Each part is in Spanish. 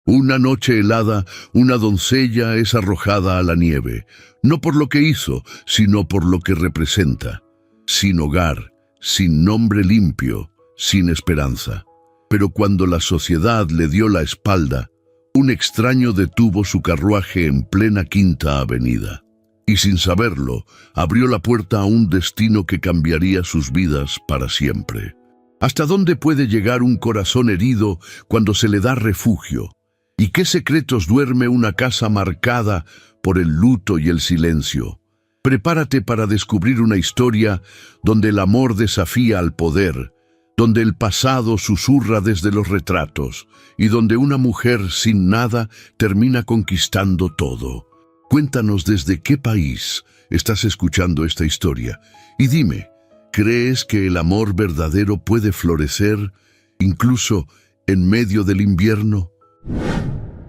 Una noche helada, una doncella es arrojada a la nieve, no por lo que hizo, sino por lo que representa. Sin hogar, sin nombre limpio, sin esperanza. Pero cuando la sociedad le dio la espalda, un extraño detuvo su carruaje en plena Quinta Avenida. Y sin saberlo, abrió la puerta a un destino que cambiaría sus vidas para siempre. ¿Hasta dónde puede llegar un corazón herido cuando se le da refugio? ¿Y qué secretos duerme una casa marcada por el luto y el silencio? Prepárate para descubrir una historia donde el amor desafía al poder, donde el pasado susurra desde los retratos y donde una mujer sin nada termina conquistando todo. Cuéntanos desde qué país estás escuchando esta historia y dime, ¿crees que el amor verdadero puede florecer incluso en medio del invierno?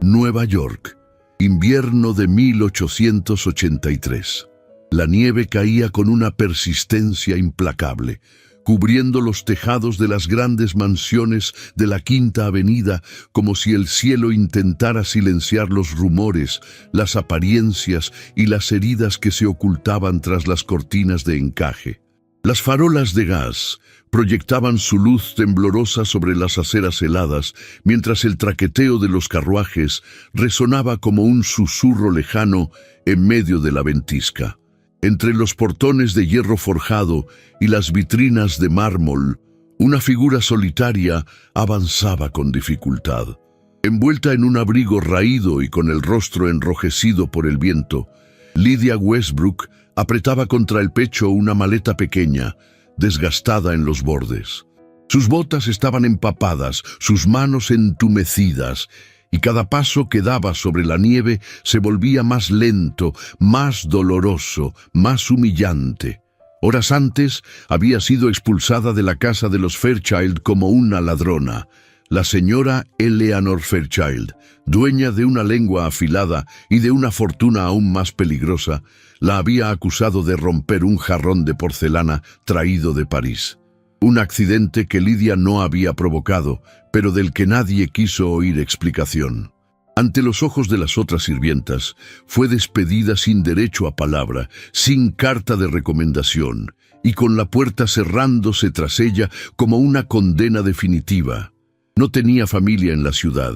Nueva York, invierno de 1883. La nieve caía con una persistencia implacable, cubriendo los tejados de las grandes mansiones de la Quinta Avenida como si el cielo intentara silenciar los rumores, las apariencias y las heridas que se ocultaban tras las cortinas de encaje. Las farolas de gas proyectaban su luz temblorosa sobre las aceras heladas, mientras el traqueteo de los carruajes resonaba como un susurro lejano en medio de la ventisca. Entre los portones de hierro forjado y las vitrinas de mármol, una figura solitaria avanzaba con dificultad. Envuelta en un abrigo raído y con el rostro enrojecido por el viento, Lydia Westbrook apretaba contra el pecho una maleta pequeña, desgastada en los bordes. Sus botas estaban empapadas, sus manos entumecidas, y cada paso que daba sobre la nieve se volvía más lento, más doloroso, más humillante. Horas antes había sido expulsada de la casa de los Fairchild como una ladrona. La señora Eleanor Fairchild, dueña de una lengua afilada y de una fortuna aún más peligrosa, la había acusado de romper un jarrón de porcelana traído de París. Un accidente que Lydia no había provocado, pero del que nadie quiso oír explicación. Ante los ojos de las otras sirvientas, fue despedida sin derecho a palabra, sin carta de recomendación, y con la puerta cerrándose tras ella como una condena definitiva. No tenía familia en la ciudad.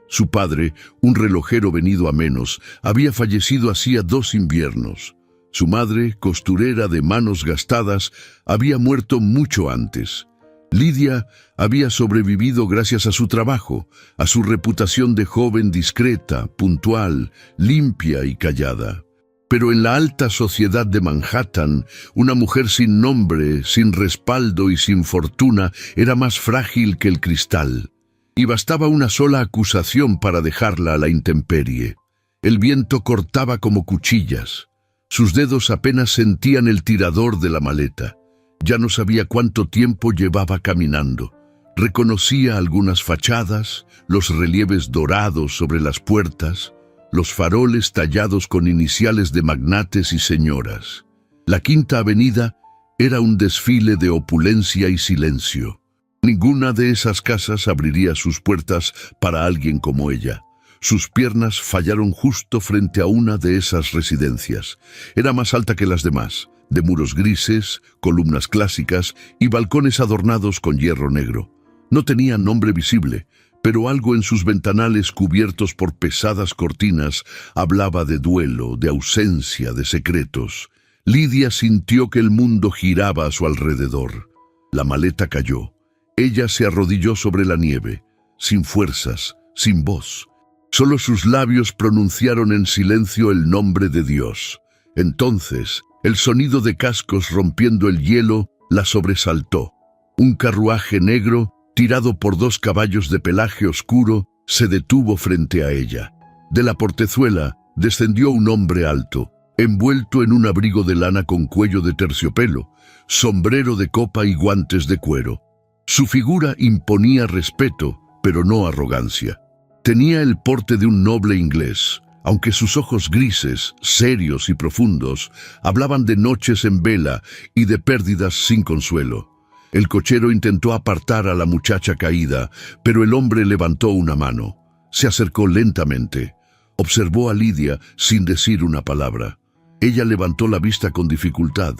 Su padre, un relojero venido a menos, había fallecido hacía 2 inviernos. Su madre, costurera de manos gastadas, había muerto mucho antes. Lydia había sobrevivido gracias a su trabajo, a su reputación de joven discreta, puntual, limpia y callada. Pero en la alta sociedad de Manhattan, una mujer sin nombre, sin respaldo y sin fortuna era más frágil que el cristal. Y bastaba una sola acusación para dejarla a la intemperie. El viento cortaba como cuchillas. Sus dedos apenas sentían el tirador de la maleta. Ya no sabía cuánto tiempo llevaba caminando. Reconocía algunas fachadas, los relieves dorados sobre las puertas, los faroles tallados con iniciales de magnates y señoras. La Quinta Avenida era un desfile de opulencia y silencio. Ninguna de esas casas abriría sus puertas para alguien como ella. Sus piernas fallaron justo frente a una de esas residencias. Era más alta que las demás, de muros grises, columnas clásicas y balcones adornados con hierro negro. No tenía nombre visible, pero algo en sus ventanales cubiertos por pesadas cortinas hablaba de duelo, de ausencia, de secretos. Lydia sintió que el mundo giraba a su alrededor. La maleta cayó. Ella se arrodilló sobre la nieve, sin fuerzas, sin voz. Solo sus labios pronunciaron en silencio el nombre de Dios. Entonces, el sonido de cascos rompiendo el hielo la sobresaltó. Un carruaje negro, tirado por 2 caballos de pelaje oscuro, se detuvo frente a ella. De la portezuela descendió un hombre alto, envuelto en un abrigo de lana con cuello de terciopelo, sombrero de copa y guantes de cuero. Su figura imponía respeto, pero no arrogancia. Tenía el porte de un noble inglés, aunque sus ojos grises, serios y profundos, hablaban de noches en vela y de pérdidas sin consuelo. El cochero intentó apartar a la muchacha caída, pero el hombre levantó una mano. Se acercó lentamente. Observó a Lidia sin decir una palabra. Ella levantó la vista con dificultad.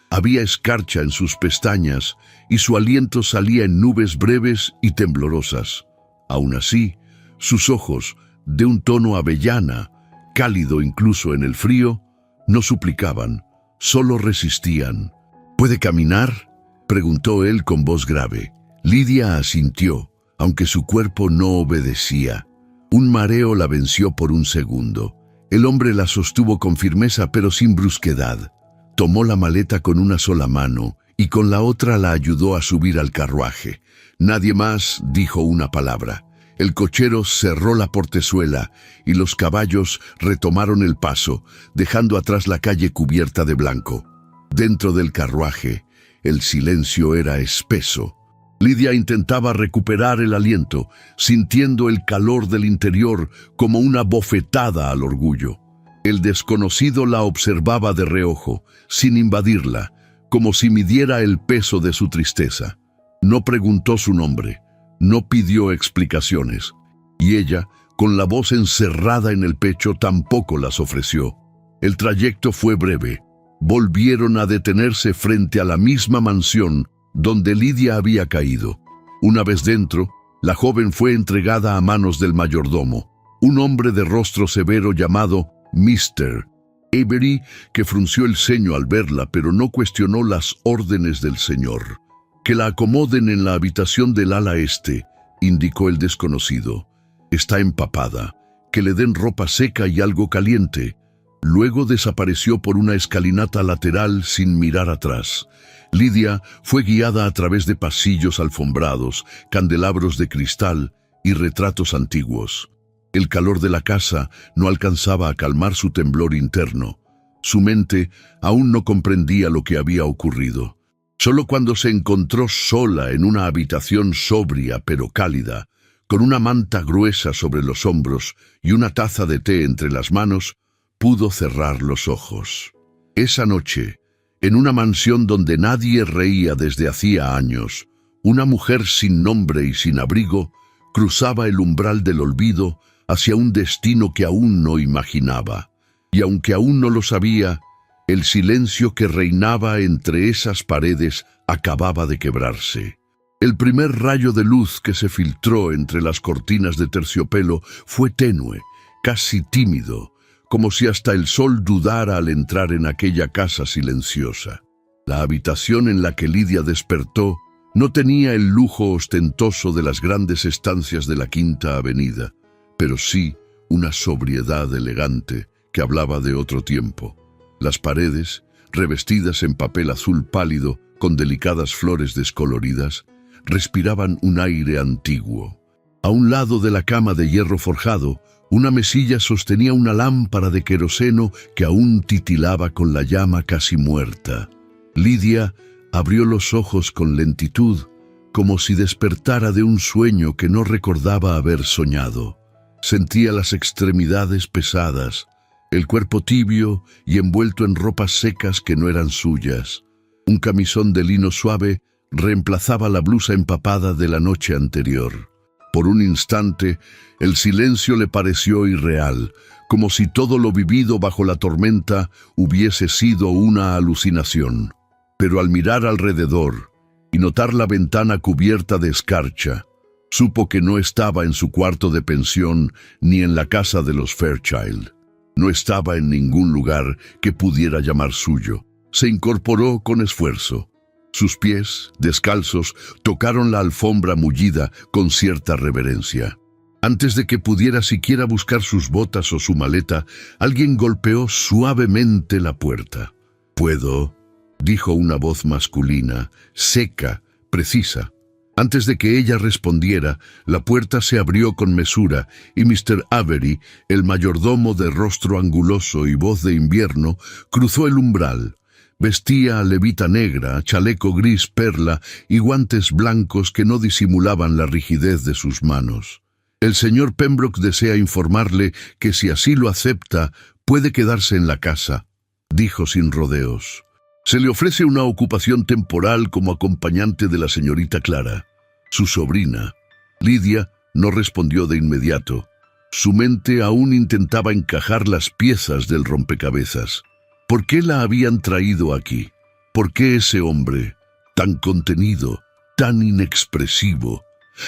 Había escarcha en sus pestañas y su aliento salía en nubes breves y temblorosas. Aún así, sus ojos, de un tono avellana, cálido incluso en el frío, no suplicaban, solo resistían. ¿Puede caminar?, preguntó él con voz grave. Lidia asintió, aunque su cuerpo no obedecía. Un mareo la venció por un segundo. El hombre la sostuvo con firmeza pero sin brusquedad. Tomó la maleta con una sola mano y con la otra la ayudó a subir al carruaje. Nadie más dijo una palabra. El cochero cerró la portezuela y los caballos retomaron el paso, dejando atrás la calle cubierta de blanco. Dentro del carruaje, el silencio era espeso. Lidia intentaba recuperar el aliento, sintiendo el calor del interior como una bofetada al orgullo. El desconocido la observaba de reojo, sin invadirla, como si midiera el peso de su tristeza. No preguntó su nombre, no pidió explicaciones, y ella, con la voz encerrada en el pecho, tampoco las ofreció. El trayecto fue breve. Volvieron a detenerse frente a la misma mansión donde Lidia había caído. Una vez dentro, la joven fue entregada a manos del mayordomo, un hombre de rostro severo llamado Mr. Avery, que frunció el ceño al verla, pero no cuestionó las órdenes del señor. «Que la acomoden en la habitación del ala este», indicó el desconocido. «Está empapada. Que le den ropa seca y algo caliente». Luego desapareció por una escalinata lateral sin mirar atrás. Lidia fue guiada a través de pasillos alfombrados, candelabros de cristal y retratos antiguos. El calor de la casa no alcanzaba a calmar su temblor interno. Su mente aún no comprendía lo que había ocurrido. Solo cuando se encontró sola en una habitación sobria pero cálida, con una manta gruesa sobre los hombros y una taza de té entre las manos, pudo cerrar los ojos. Esa noche, en una mansión donde nadie reía desde hacía años, una mujer sin nombre y sin abrigo cruzaba el umbral del olvido hacia un destino que aún no imaginaba. Y aunque aún no lo sabía, el silencio que reinaba entre esas paredes acababa de quebrarse. El primer rayo de luz que se filtró entre las cortinas de terciopelo fue tenue, casi tímido, como si hasta el sol dudara al entrar en aquella casa silenciosa. La habitación en la que Lidia despertó no tenía el lujo ostentoso de las grandes estancias de la Quinta Avenida, pero sí una sobriedad elegante que hablaba de otro tiempo. Las paredes, revestidas en papel azul pálido con delicadas flores descoloridas, respiraban un aire antiguo. A un lado de la cama de hierro forjado, una mesilla sostenía una lámpara de queroseno que aún titilaba con la llama casi muerta. Lidia abrió los ojos con lentitud, como si despertara de un sueño que no recordaba haber soñado. Sentía las extremidades pesadas, el cuerpo tibio y envuelto en ropas secas que no eran suyas. Un camisón de lino suave reemplazaba la blusa empapada de la noche anterior. Por un instante, el silencio le pareció irreal, como si todo lo vivido bajo la tormenta hubiese sido una alucinación. Pero al mirar alrededor y notar la ventana cubierta de escarcha, supo que no estaba en su cuarto de pensión ni en la casa de los Fairchild. No estaba en ningún lugar que pudiera llamar suyo. Se incorporó con esfuerzo. Sus pies, descalzos, tocaron la alfombra mullida con cierta reverencia. Antes de que pudiera siquiera buscar sus botas o su maleta, alguien golpeó suavemente la puerta. «¿Puedo?», dijo una voz masculina, seca, precisa. Antes de que ella respondiera, la puerta se abrió con mesura y Mr. Avery, el mayordomo de rostro anguloso y voz de invierno, cruzó el umbral. Vestía levita negra, chaleco gris perla y guantes blancos que no disimulaban la rigidez de sus manos. «El señor Pembroke desea informarle que si así lo acepta, puede quedarse en la casa», dijo sin rodeos. «Se le ofrece una ocupación temporal como acompañante de la señorita Clara, su sobrina». Lidia no respondió de inmediato. Su mente aún intentaba encajar las piezas del rompecabezas. ¿Por qué la habían traído aquí? ¿Por qué ese hombre, tan contenido, tan inexpresivo,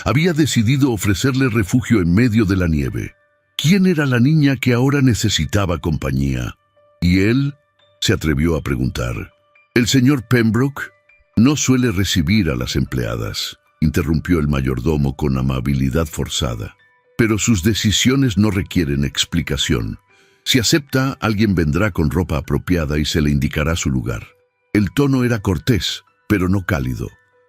había decidido ofrecerle refugio en medio de la nieve? ¿Quién era la niña que ahora necesitaba compañía? ¿Y él? Se atrevió a preguntar. «El señor Pembroke no suele recibir a las empleadas», interrumpió el mayordomo con amabilidad forzada. «Pero sus decisiones no requieren explicación. Si acepta, alguien vendrá con ropa apropiada y se le indicará su lugar». El tono era cortés, pero no cálido.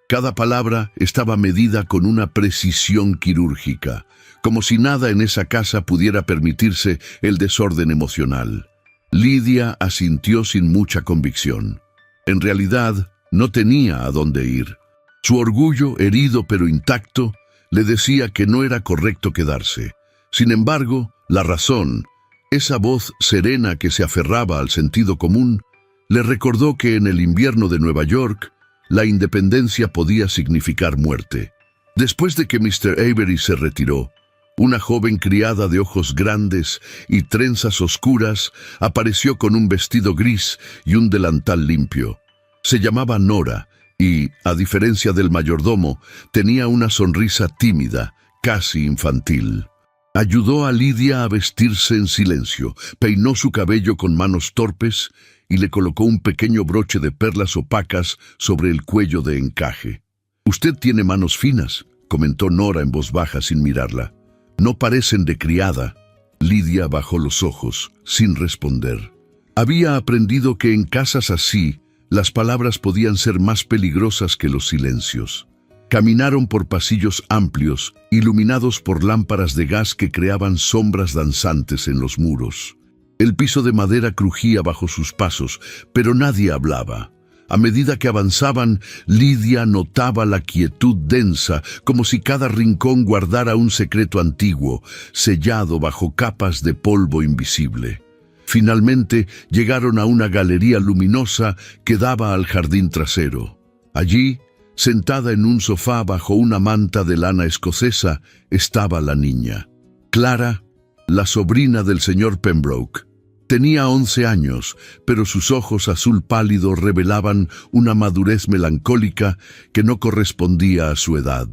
Cada palabra estaba medida con una precisión quirúrgica, como si nada en esa casa pudiera permitirse el desorden emocional. Lidia asintió sin mucha convicción. En realidad, no tenía a dónde ir. Su orgullo, herido pero intacto, le decía que no era correcto quedarse. Sin embargo, la razón, esa voz serena que se aferraba al sentido común, le recordó que en el invierno de Nueva York, la independencia podía significar muerte. Después de que Mr. Avery se retiró, una joven criada de ojos grandes y trenzas oscuras apareció con un vestido gris y un delantal limpio. Se llamaba Nora y, a diferencia del mayordomo, tenía una sonrisa tímida, casi infantil. Ayudó a Lidia a vestirse en silencio, peinó su cabello con manos torpes y le colocó un pequeño broche de perlas opacas sobre el cuello de encaje. «Usted tiene manos finas», comentó Nora en voz baja sin mirarla. «No parecen de criada». Lidia bajó los ojos, sin responder. Había aprendido que en casas así, las palabras podían ser más peligrosas que los silencios. Caminaron por pasillos amplios, iluminados por lámparas de gas que creaban sombras danzantes en los muros. El piso de madera crujía bajo sus pasos, pero nadie hablaba. A medida que avanzaban, Lidia notaba la quietud densa, como si cada rincón guardara un secreto antiguo, sellado bajo capas de polvo invisible. Finalmente llegaron a una galería luminosa que daba al jardín trasero. Allí, sentada en un sofá bajo una manta de lana escocesa, estaba la niña. Clara, la sobrina del señor Pembroke. Tenía 11 años, pero sus ojos azul pálido revelaban una madurez melancólica que no correspondía a su edad.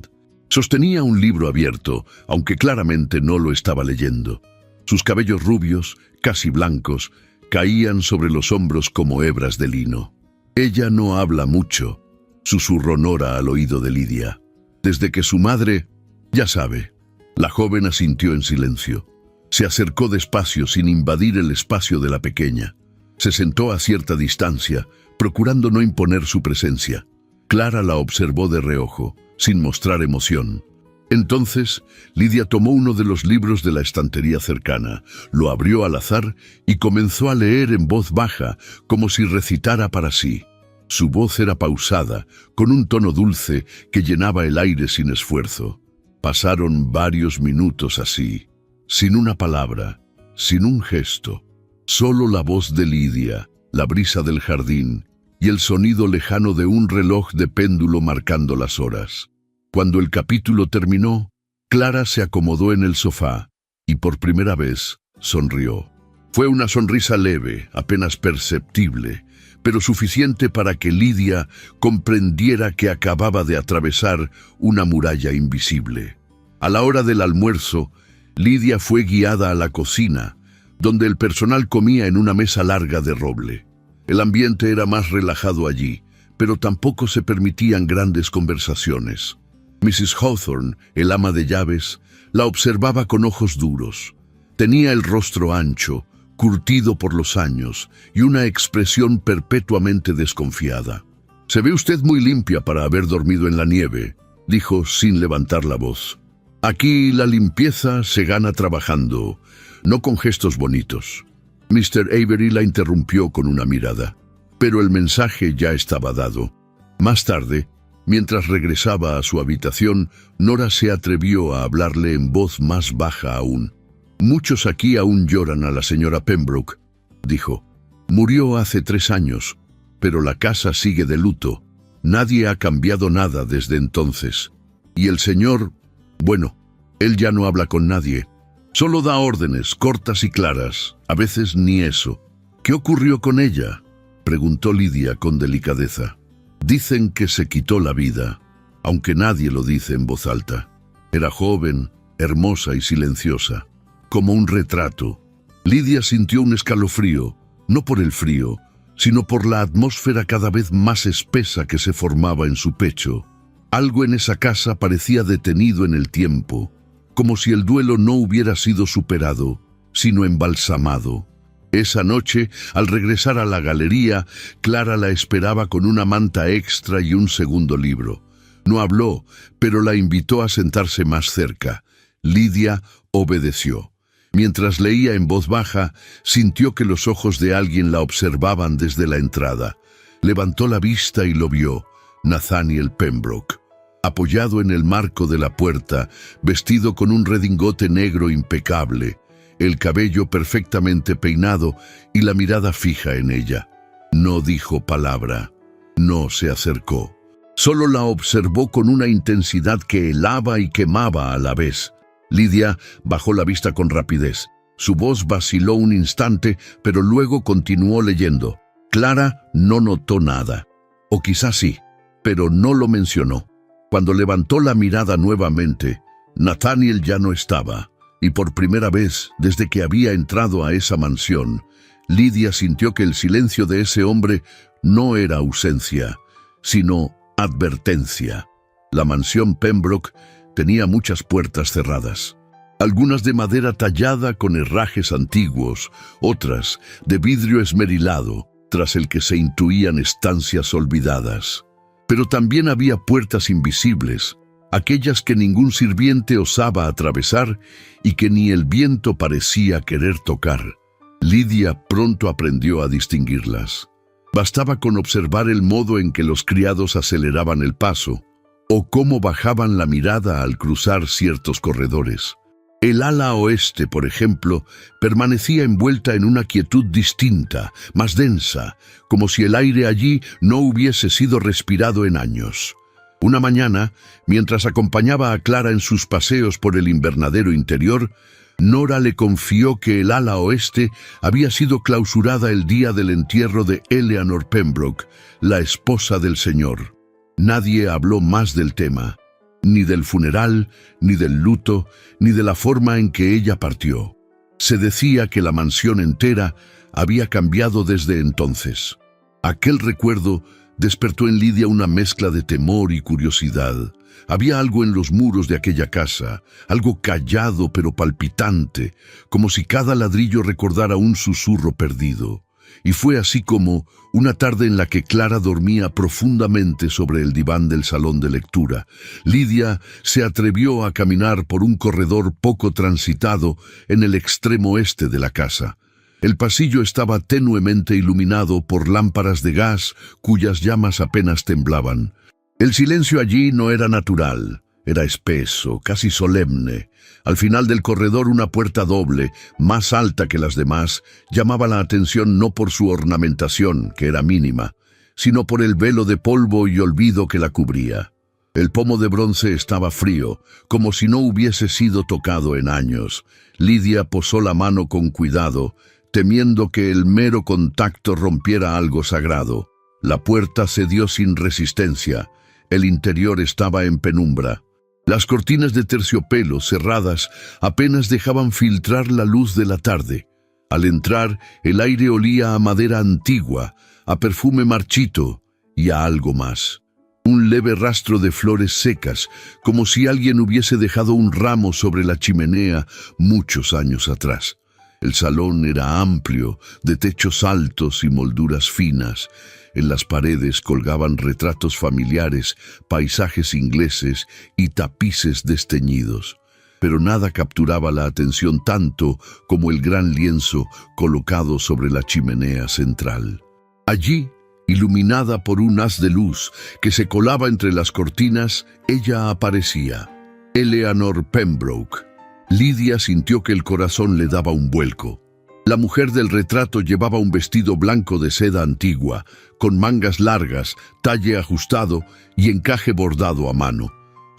Sostenía un libro abierto, aunque claramente no lo estaba leyendo. Sus cabellos rubios, casi blancos, caían sobre los hombros como hebras de lino. «Ella no habla mucho», susurró Nora al oído de Lidia. «Desde que su madre, ya sabe». La joven asintió en silencio. Se acercó despacio sin invadir el espacio de la pequeña. Se sentó a cierta distancia, procurando no imponer su presencia. Clara la observó de reojo, sin mostrar emoción. Entonces, Lidia tomó uno de los libros de la estantería cercana, lo abrió al azar y comenzó a leer en voz baja, como si recitara para sí. Su voz era pausada, con un tono dulce que llenaba el aire sin esfuerzo. Pasaron varios minutos así, sin una palabra, sin un gesto, solo la voz de Lidia, la brisa del jardín y el sonido lejano de un reloj de péndulo marcando las horas. Cuando el capítulo terminó, Clara se acomodó en el sofá y por primera vez sonrió. Fue una sonrisa leve, apenas perceptible, pero suficiente para que Lidia comprendiera que acababa de atravesar una muralla invisible. A la hora del almuerzo, Lidia fue guiada a la cocina, donde el personal comía en una mesa larga de roble. El ambiente era más relajado allí, pero tampoco se permitían grandes conversaciones. Mrs. Hawthorne, el ama de llaves, la observaba con ojos duros. Tenía el rostro ancho, curtido por los años, y una expresión perpetuamente desconfiada. «Se ve usted muy limpia para haber dormido en la nieve», dijo sin levantar la voz. «Aquí la limpieza se gana trabajando, no con gestos bonitos». Mr. Avery la interrumpió con una mirada, pero el mensaje ya estaba dado. Más tarde, mientras regresaba a su habitación, Nora se atrevió a hablarle en voz más baja aún. «Muchos aquí aún lloran a la señora Pembroke», dijo. «Murió hace 3 años, pero la casa sigue de luto. Nadie ha cambiado nada desde entonces. Y el señor, bueno, él ya no habla con nadie. Solo da órdenes, cortas y claras. A veces ni eso. ¿Qué ocurrió con ella?, preguntó Lidia con delicadeza. Dicen que se quitó la vida, aunque nadie lo dice en voz alta. Era joven, hermosa y silenciosa, como un retrato. Lidia sintió un escalofrío, no por el frío, sino por la atmósfera cada vez más espesa que se formaba en su pecho. Algo en esa casa parecía detenido en el tiempo, como si el duelo no hubiera sido superado, sino embalsamado. Esa noche, al regresar a la galería, Clara la esperaba con una manta extra y un segundo libro. No habló, pero la invitó a sentarse más cerca. Lidia obedeció. Mientras leía en voz baja, sintió que los ojos de alguien la observaban desde la entrada. Levantó la vista y lo vio, Nathaniel Pembroke. Apoyado en el marco de la puerta, vestido con un redingote negro impecable, el cabello perfectamente peinado y la mirada fija en ella. No dijo palabra, no se acercó. Solo la observó con una intensidad que helaba y quemaba a la vez. Lidia bajó la vista con rapidez. Su voz vaciló un instante, pero luego continuó leyendo. Clara no notó nada, o quizás sí, pero no lo mencionó. Cuando levantó la mirada nuevamente, Nathaniel ya no estaba, y por primera vez desde que había entrado a esa mansión, Lidia sintió que el silencio de ese hombre no era ausencia, sino advertencia. La mansión Pembroke tenía muchas puertas cerradas, algunas de madera tallada con herrajes antiguos, otras de vidrio esmerilado, tras el que se intuían estancias olvidadas. Pero también había puertas invisibles, aquellas que ningún sirviente osaba atravesar y que ni el viento parecía querer tocar. Lidia pronto aprendió a distinguirlas. Bastaba con observar el modo en que los criados aceleraban el paso, o cómo bajaban la mirada al cruzar ciertos corredores. El ala oeste, por ejemplo, permanecía envuelta en una quietud distinta, más densa, como si el aire allí no hubiese sido respirado en años. Una mañana, mientras acompañaba a Clara en sus paseos por el invernadero interior, Nora le confió que el ala oeste había sido clausurada el día del entierro de Eleanor Pembroke, la esposa del señor. Nadie habló más del tema, ni del funeral, ni del luto, ni de la forma en que ella partió. Se decía que la mansión entera había cambiado desde entonces. Aquel recuerdo despertó en Lidia una mezcla de temor y curiosidad. Había algo en los muros de aquella casa, algo callado pero palpitante, como si cada ladrillo recordara un susurro perdido. Y fue así como, una tarde en la que Clara dormía profundamente sobre el diván del salón de lectura, Lidia se atrevió a caminar por un corredor poco transitado en el extremo este de la casa. El pasillo estaba tenuemente iluminado por lámparas de gas cuyas llamas apenas temblaban. El silencio allí no era natural, era espeso, casi solemne. Al final del corredor una puerta doble, más alta que las demás, llamaba la atención no por su ornamentación, que era mínima, sino por el velo de polvo y olvido que la cubría. El pomo de bronce estaba frío, como si no hubiese sido tocado en años. Lidia posó la mano con cuidado, temiendo que el mero contacto rompiera algo sagrado. La puerta cedió sin resistencia. El interior estaba en penumbra. Las cortinas de terciopelo cerradas apenas dejaban filtrar la luz de la tarde. Al entrar, el aire olía a madera antigua, a perfume marchito y a algo más. Un leve rastro de flores secas, como si alguien hubiese dejado un ramo sobre la chimenea muchos años atrás. El salón era amplio, de techos altos y molduras finas. En las paredes colgaban retratos familiares, paisajes ingleses y tapices desteñidos. Pero nada capturaba la atención tanto como el gran lienzo colocado sobre la chimenea central. Allí, iluminada por un haz de luz que se colaba entre las cortinas, ella aparecía. Eleanor Pembroke. Lidia sintió que el corazón le daba un vuelco. La mujer del retrato llevaba un vestido blanco de seda antigua, con mangas largas, talle ajustado y encaje bordado a mano.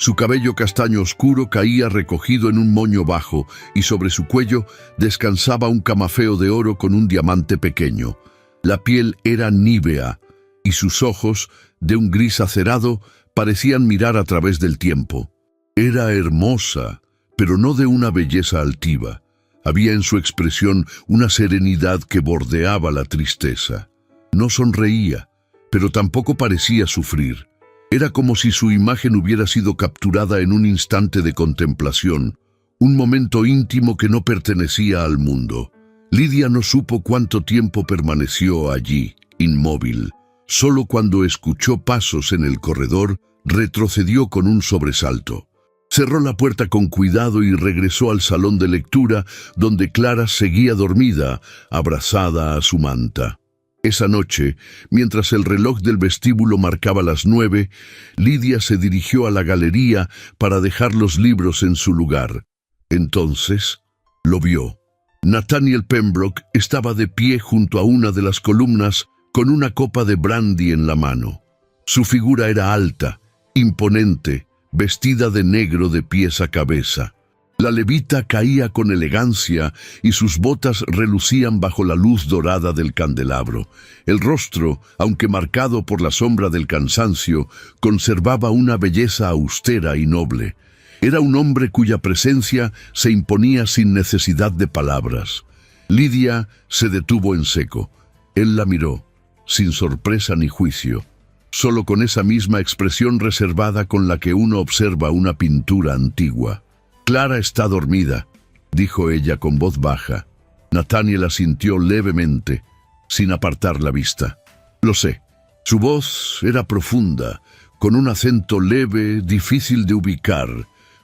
Su cabello castaño oscuro caía recogido en un moño bajo y sobre su cuello descansaba un camafeo de oro con un diamante pequeño. La piel era nívea y sus ojos, de un gris acerado, parecían mirar a través del tiempo. Era hermosa, pero no de una belleza altiva. Había en su expresión una serenidad que bordeaba la tristeza. No sonreía, pero tampoco parecía sufrir. Era como si su imagen hubiera sido capturada en un instante de contemplación, un momento íntimo que no pertenecía al mundo. Lidia no supo cuánto tiempo permaneció allí, inmóvil. Solo cuando escuchó pasos en el corredor, retrocedió con un sobresalto. Cerró la puerta con cuidado y regresó al salón de lectura, donde Clara seguía dormida, abrazada a su manta. Esa noche, mientras el reloj del vestíbulo marcaba las 9, Lidia se dirigió a la galería para dejar los libros en su lugar. Entonces, lo vio. Nathaniel Pembroke estaba de pie junto a una de las columnas con una copa de brandy en la mano. Su figura era alta, imponente, vestida de negro de pies a cabeza. La levita caía con elegancia y sus botas relucían bajo la luz dorada del candelabro. El rostro, aunque marcado por la sombra del cansancio, conservaba una belleza austera y noble. Era un hombre cuya presencia se imponía sin necesidad de palabras. Lidia se detuvo en seco. Él la miró, sin sorpresa ni juicio, solo con esa misma expresión reservada con la que uno observa una pintura antigua. «Clara está dormida», dijo ella con voz baja. Nathaniel asintió levemente, sin apartar la vista. «Lo sé». Su voz era profunda, con un acento leve, difícil de ubicar,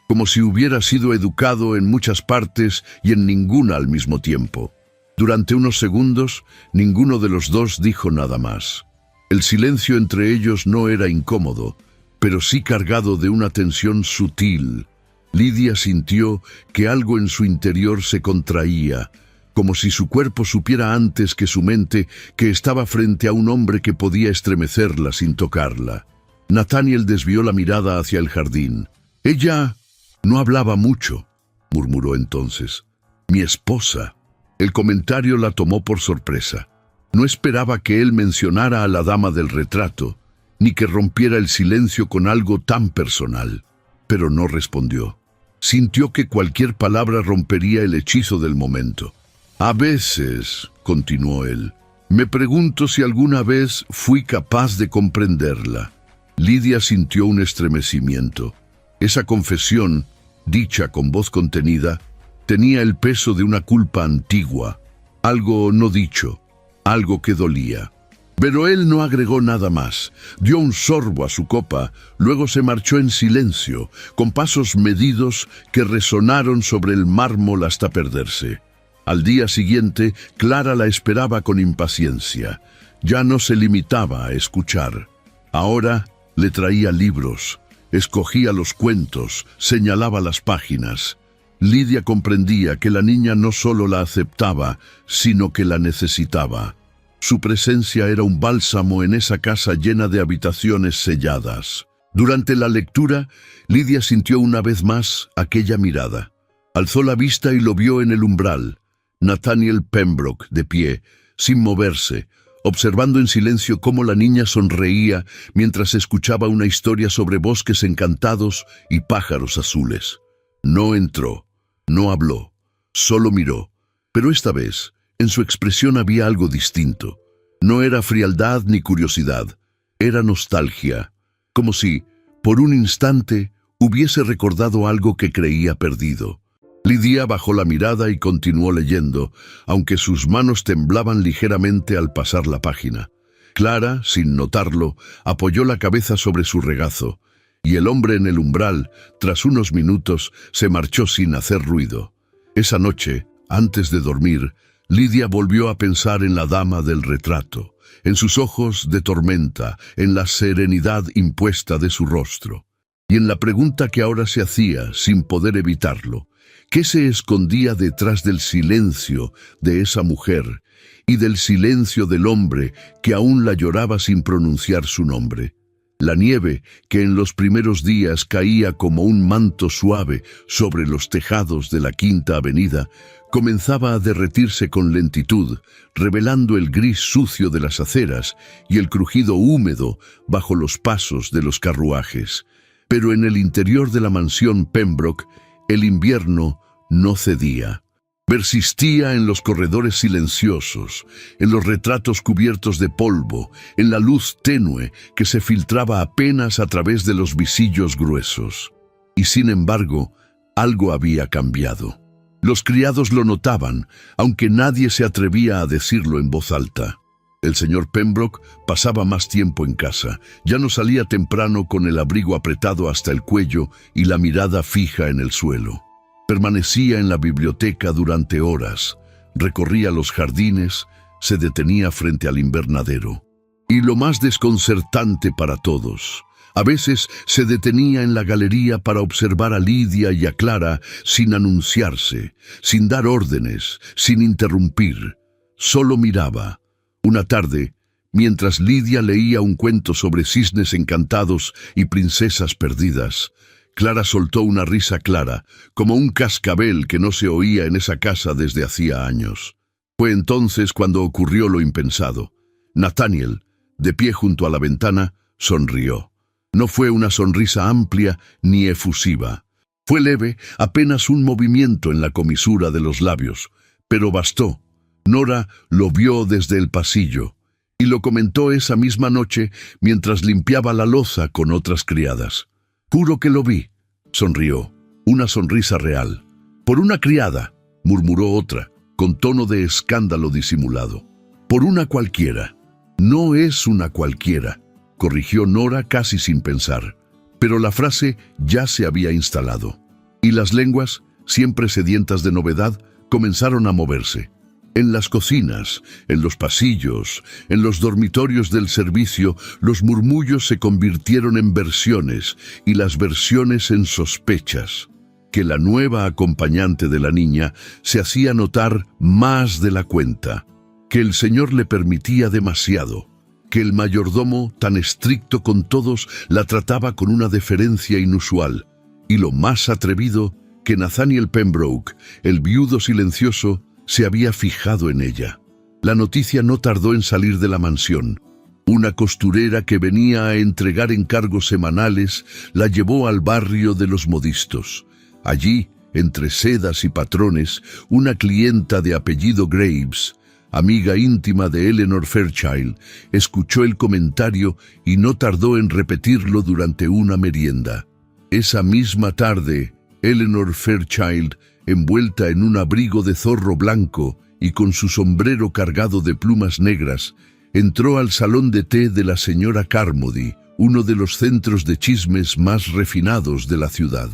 como si hubiera sido educado en muchas partes y en ninguna al mismo tiempo. Durante unos segundos, ninguno de los dos dijo nada más. El silencio entre ellos no era incómodo, pero sí cargado de una tensión sutil. Lidia sintió que algo en su interior se contraía, como si su cuerpo supiera antes que su mente que estaba frente a un hombre que podía estremecerla sin tocarla. Nathaniel desvió la mirada hacia el jardín. «Ella no hablaba mucho», murmuró entonces. «Mi esposa». El comentario la tomó por sorpresa. No esperaba que él mencionara a la dama del retrato, ni que rompiera el silencio con algo tan personal. Pero no respondió. Sintió que cualquier palabra rompería el hechizo del momento. «A veces», continuó él, «me pregunto si alguna vez fui capaz de comprenderla». Lidia sintió un estremecimiento. Esa confesión, dicha con voz contenida, tenía el peso de una culpa antigua, algo no dicho, algo que dolía. Pero él no agregó nada más. Dio un sorbo a su copa, luego se marchó en silencio, con pasos medidos que resonaron sobre el mármol hasta perderse. Al día siguiente, Clara la esperaba con impaciencia. Ya no se limitaba a escuchar. Ahora le traía libros, escogía los cuentos, señalaba las páginas. Lidia comprendía que la niña no solo la aceptaba, sino que la necesitaba. Su presencia era un bálsamo en esa casa llena de habitaciones selladas. Durante la lectura, Lidia sintió una vez más aquella mirada. Alzó la vista y lo vio en el umbral. Nathaniel Pembroke, de pie, sin moverse, observando en silencio cómo la niña sonreía mientras escuchaba una historia sobre bosques encantados y pájaros azules. No entró, no habló, solo miró, pero esta vez en su expresión había algo distinto. No era frialdad ni curiosidad, era nostalgia, como si, por un instante, hubiese recordado algo que creía perdido. Lidia bajó la mirada y continuó leyendo, aunque sus manos temblaban ligeramente al pasar la página. Clara, sin notarlo, apoyó la cabeza sobre su regazo, y el hombre en el umbral, tras unos minutos, se marchó sin hacer ruido. Esa noche, antes de dormir, Lidia volvió a pensar en la dama del retrato, en sus ojos de tormenta, en la serenidad impuesta de su rostro, y en la pregunta que ahora se hacía sin poder evitarlo: ¿qué se escondía detrás del silencio de esa mujer y del silencio del hombre que aún la lloraba sin pronunciar su nombre? La nieve, que en los primeros días caía como un manto suave sobre los tejados de la Quinta Avenida, comenzaba a derretirse con lentitud, revelando el gris sucio de las aceras y el crujido húmedo bajo los pasos de los carruajes. Pero en el interior de la mansión Pembroke, el invierno no cedía. Persistía en los corredores silenciosos, en los retratos cubiertos de polvo, en la luz tenue que se filtraba apenas a través de los visillos gruesos. Y sin embargo, algo había cambiado. Los criados lo notaban, aunque nadie se atrevía a decirlo en voz alta. El señor Pembroke pasaba más tiempo en casa. Ya no salía temprano con el abrigo apretado hasta el cuello y la mirada fija en el suelo. Permanecía en la biblioteca durante horas, recorría los jardines, se detenía frente al invernadero. Y lo más desconcertante para todos, a veces se detenía en la galería para observar a Lidia y a Clara sin anunciarse, sin dar órdenes, sin interrumpir. Solo miraba. Una tarde, mientras Lidia leía un cuento sobre cisnes encantados y princesas perdidas, Clara soltó una risa clara, como un cascabel que no se oía en esa casa desde hacía años. Fue entonces cuando ocurrió lo impensado. Nathaniel, de pie junto a la ventana, sonrió. No fue una sonrisa amplia ni efusiva. Fue leve, apenas un movimiento en la comisura de los labios, pero bastó. Nora lo vio desde el pasillo y lo comentó esa misma noche mientras limpiaba la loza con otras criadas. «Juro que lo vi», sonrió, una sonrisa real. «Por una criada», murmuró otra, con tono de escándalo disimulado. «Por una cualquiera». «No es una cualquiera», corrigió Nora casi sin pensar. Pero la frase ya se había instalado. Y las lenguas, siempre sedientas de novedad, comenzaron a moverse. En las cocinas, en los pasillos, en los dormitorios del servicio, los murmullos se convirtieron en versiones y las versiones en sospechas. Que la nueva acompañante de la niña se hacía notar más de la cuenta, que el señor le permitía demasiado, que el mayordomo, tan estricto con todos, la trataba con una deferencia inusual, y lo más atrevido, que Nathaniel Pembroke, el viudo silencioso, se había fijado en ella. La noticia no tardó en salir de la mansión. Una costurera que venía a entregar encargos semanales la llevó al barrio de los modistos. Allí, entre sedas y patrones, una clienta de apellido Graves, amiga íntima de Eleanor Fairchild, escuchó el comentario y no tardó en repetirlo durante una merienda. Esa misma tarde, Eleanor Fairchild, envuelta en un abrigo de zorro blanco y con su sombrero cargado de plumas negras, entró al salón de té de la señora Carmody, uno de los centros de chismes más refinados de la ciudad.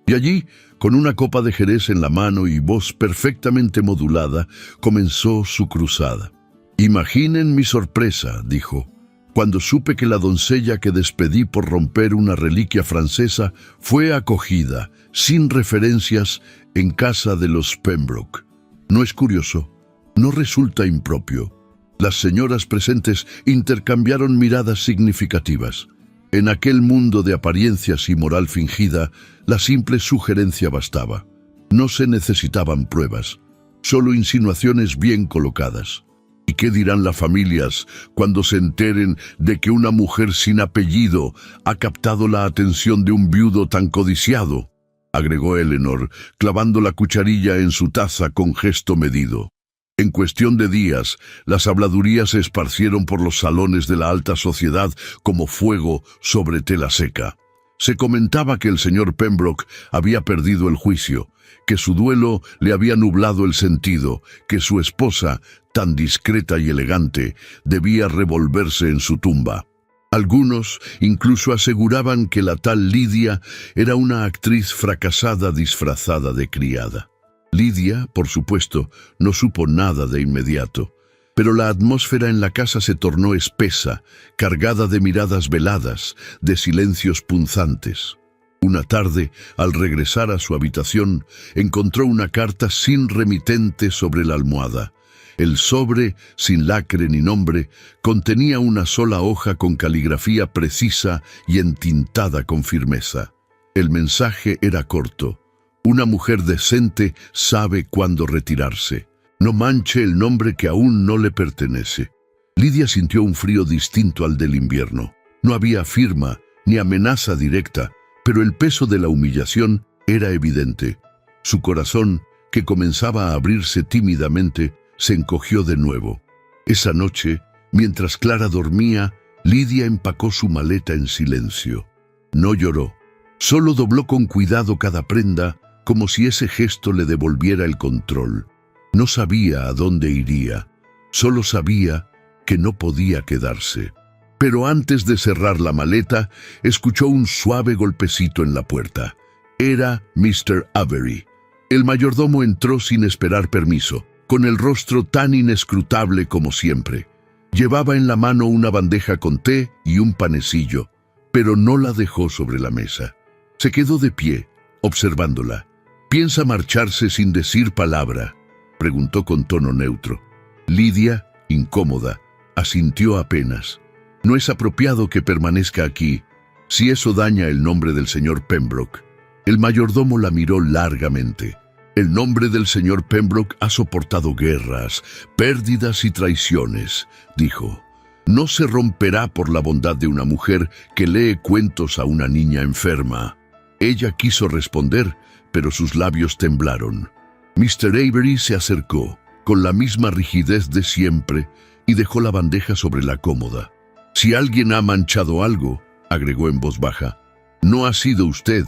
Y allí, con una copa de jerez en la mano y voz perfectamente modulada, comenzó su cruzada. «Imaginen mi sorpresa», dijo, «cuando supe que la doncella que despedí por romper una reliquia francesa fue acogida, sin referencias, en casa de los Pembroke. ¿No es curioso? ¿No resulta impropio?» Las señoras presentes intercambiaron miradas significativas. En aquel mundo de apariencias y moral fingida, la simple sugerencia bastaba. No se necesitaban pruebas, solo insinuaciones bien colocadas. ¿Y qué dirán las familias cuando se enteren de que una mujer sin apellido ha captado la atención de un viudo tan codiciado?, agregó Eleanor, clavando la cucharilla en su taza con gesto medido. En cuestión de días, las habladurías se esparcieron por los salones de la alta sociedad como fuego sobre tela seca. Se comentaba que el señor Pembroke había perdido el juicio, que su duelo le había nublado el sentido, que su esposa, tan discreta y elegante, debía revolverse en su tumba. Algunos incluso aseguraban que la tal Lidia era una actriz fracasada disfrazada de criada. Lidia, por supuesto, no supo nada de inmediato, pero la atmósfera en la casa se tornó espesa, cargada de miradas veladas, de silencios punzantes. Una tarde, al regresar a su habitación, encontró una carta sin remitente sobre la almohada. El sobre, sin lacre ni nombre, contenía una sola hoja con caligrafía precisa y entintada con firmeza. El mensaje era corto. Una mujer decente sabe cuándo retirarse. No manche el nombre que aún no le pertenece. Lidia sintió un frío distinto al del invierno. No había firma ni amenaza directa, pero el peso de la humillación era evidente. Su corazón, que comenzaba a abrirse tímidamente, se encogió de nuevo. Esa noche, mientras Clara dormía, Lidia empacó su maleta en silencio. No lloró. Solo dobló con cuidado cada prenda, como si ese gesto le devolviera el control. No sabía a dónde iría. Solo sabía que no podía quedarse. Pero antes de cerrar la maleta, escuchó un suave golpecito en la puerta. Era Mr. Avery. El mayordomo entró sin esperar permiso, con el rostro tan inescrutable como siempre. Llevaba en la mano una bandeja con té y un panecillo, pero no la dejó sobre la mesa. Se quedó de pie, observándola. ¿Piensa marcharse sin decir palabra?, preguntó con tono neutro. Lidia, incómoda, asintió apenas. No es apropiado que permanezca aquí, si eso daña el nombre del señor Pembroke. El mayordomo la miró largamente. El nombre del señor Pembroke ha soportado guerras, pérdidas y traiciones, dijo. No se romperá por la bondad de una mujer que lee cuentos a una niña enferma. Ella quiso responder, pero sus labios temblaron. Mr. Avery se acercó, con la misma rigidez de siempre, y dejó la bandeja sobre la cómoda. Si alguien ha manchado algo, agregó en voz baja, no ha sido usted,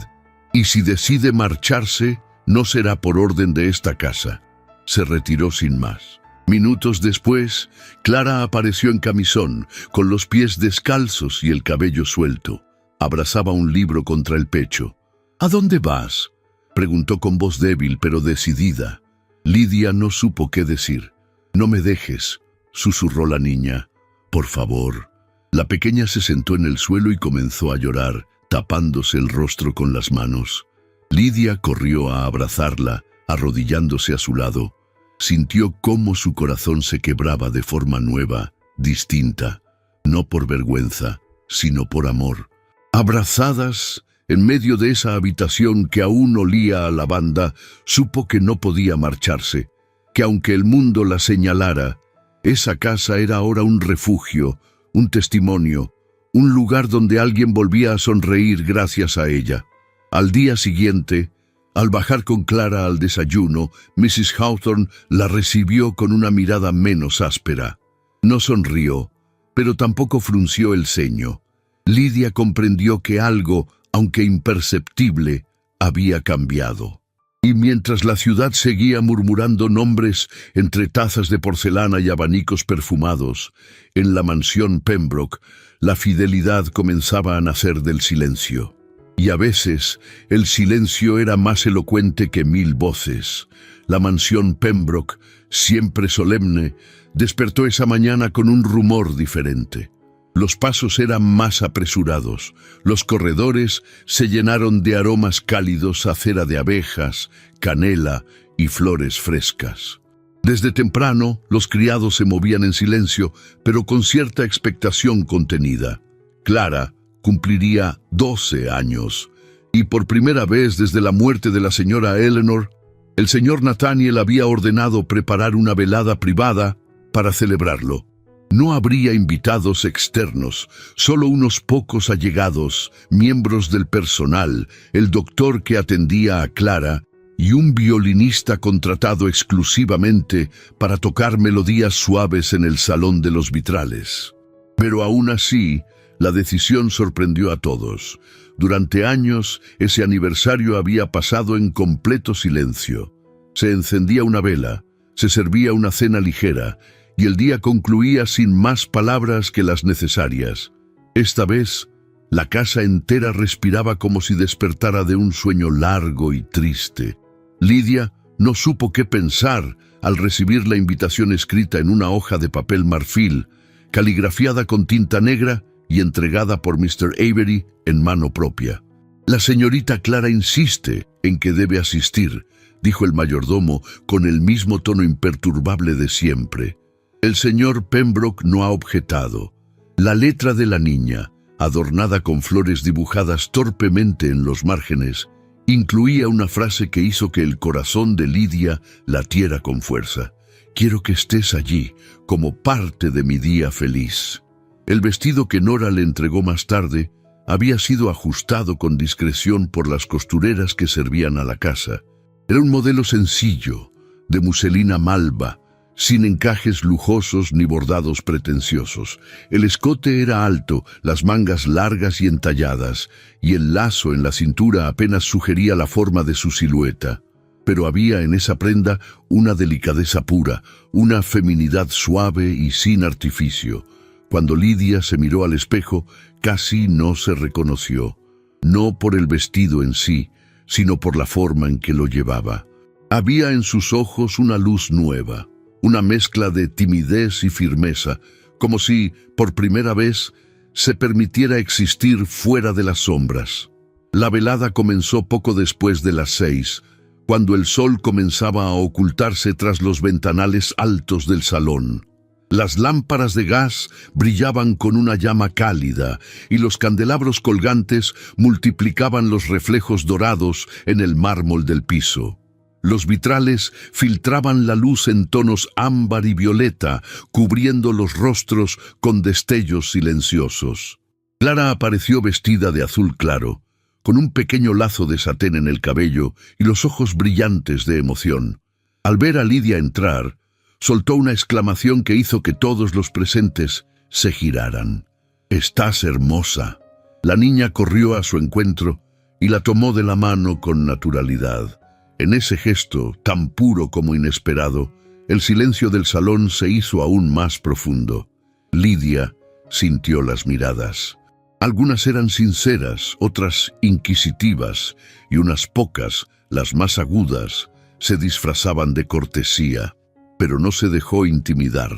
y si decide marcharse, no será por orden de esta casa. Se retiró sin más. Minutos después, Clara apareció en camisón, con los pies descalzos y el cabello suelto. Abrazaba un libro contra el pecho. ¿A dónde vas?, preguntó con voz débil pero decidida. Lidia no supo qué decir. No me dejes, susurró la niña. Por favor. La pequeña se sentó en el suelo y comenzó a llorar, tapándose el rostro con las manos. Lidia corrió a abrazarla, arrodillándose a su lado. Sintió cómo su corazón se quebraba de forma nueva, distinta, no por vergüenza, sino por amor. Abrazadas, en medio de esa habitación que aún olía a lavanda, supo que no podía marcharse, que aunque el mundo la señalara, esa casa era ahora un refugio, un testimonio, un lugar donde alguien volvía a sonreír gracias a ella. Al día siguiente, al bajar con Clara al desayuno, Mrs. Hawthorne la recibió con una mirada menos áspera. No sonrió, pero tampoco frunció el ceño. Lidia comprendió que algo, aunque imperceptible, había cambiado. Y mientras la ciudad seguía murmurando nombres entre tazas de porcelana y abanicos perfumados, en la mansión Pembroke, la fidelidad comenzaba a nacer del silencio. Y a veces, el silencio era más elocuente que 1000 voces. La mansión Pembroke, siempre solemne, despertó esa mañana con un rumor diferente. Los pasos eran más apresurados, los corredores se llenaron de aromas cálidos a cera de abejas, canela y flores frescas. Desde temprano, los criados se movían en silencio, pero con cierta expectación contenida. Clara cumpliría 12 años, y por primera vez desde la muerte de la señora Eleanor, el señor Nathaniel había ordenado preparar una velada privada para celebrarlo. No habría invitados externos, solo unos pocos allegados, miembros del personal, el doctor que atendía a Clara y un violinista contratado exclusivamente para tocar melodías suaves en el salón de los vitrales. Pero aún así, la decisión sorprendió a todos. Durante años, ese aniversario había pasado en completo silencio. Se encendía una vela, se servía una cena ligera, y el día concluía sin más palabras que las necesarias. Esta vez, la casa entera respiraba como si despertara de un sueño largo y triste. Lidia no supo qué pensar al recibir la invitación escrita en una hoja de papel marfil, caligrafiada con tinta negra y entregada por Mr. Avery en mano propia. La señorita Clara insiste en que debe asistir, dijo el mayordomo con el mismo tono imperturbable de siempre. El señor Pembroke no ha objetado. La letra de la niña, adornada con flores dibujadas torpemente en los márgenes, incluía una frase que hizo que el corazón de Lidia latiera con fuerza. Quiero que estés allí, como parte de mi día feliz. El vestido que Nora le entregó más tarde había sido ajustado con discreción por las costureras que servían a la casa. Era un modelo sencillo, de muselina malva, sin encajes lujosos ni bordados pretenciosos. El escote era alto, las mangas largas y entalladas, y el lazo en la cintura apenas sugería la forma de su silueta. Pero había en esa prenda una delicadeza pura, una feminidad suave y sin artificio. Cuando Lidia se miró al espejo, casi no se reconoció, no por el vestido en sí, sino por la forma en que lo llevaba. Había en sus ojos una luz nueva, una mezcla de timidez y firmeza, como si, por primera vez, se permitiera existir fuera de las sombras. La velada comenzó poco después de las 6, cuando el sol comenzaba a ocultarse tras los ventanales altos del salón. Las lámparas de gas brillaban con una llama cálida y los candelabros colgantes multiplicaban los reflejos dorados en el mármol del piso. Los vitrales filtraban la luz en tonos ámbar y violeta, cubriendo los rostros con destellos silenciosos. Clara apareció vestida de azul claro, con un pequeño lazo de satén en el cabello y los ojos brillantes de emoción. Al ver a Lidia entrar, soltó una exclamación que hizo que todos los presentes se giraran. «Estás hermosa». La niña corrió a su encuentro y la tomó de la mano con naturalidad. En ese gesto, tan puro como inesperado, el silencio del salón se hizo aún más profundo. Lidia sintió las miradas. Algunas eran sinceras, otras inquisitivas, y unas pocas, las más agudas, se disfrazaban de cortesía. Pero no se dejó intimidar.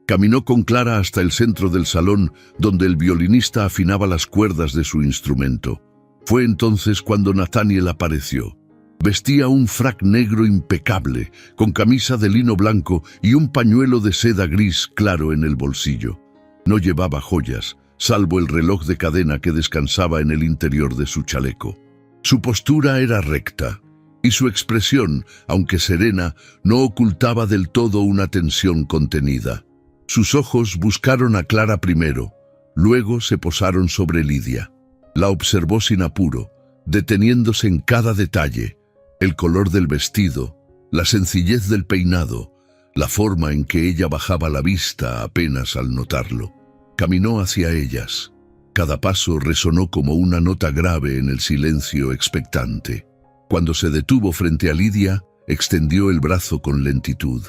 Caminó con Clara hasta el centro del salón, donde el violinista afinaba las cuerdas de su instrumento. Fue entonces cuando Nathaniel apareció. Vestía un frac negro impecable, con camisa de lino blanco y un pañuelo de seda gris claro en el bolsillo. No llevaba joyas, salvo el reloj de cadena que descansaba en el interior de su chaleco. Su postura era recta, y su expresión, aunque serena, no ocultaba del todo una tensión contenida. Sus ojos buscaron a Clara primero, luego se posaron sobre Lidia. La observó sin apuro, deteniéndose en cada detalle: el color del vestido, la sencillez del peinado, la forma en que ella bajaba la vista apenas al notarlo. Caminó hacia ellas. Cada paso resonó como una nota grave en el silencio expectante. Cuando se detuvo frente a Lidia, extendió el brazo con lentitud.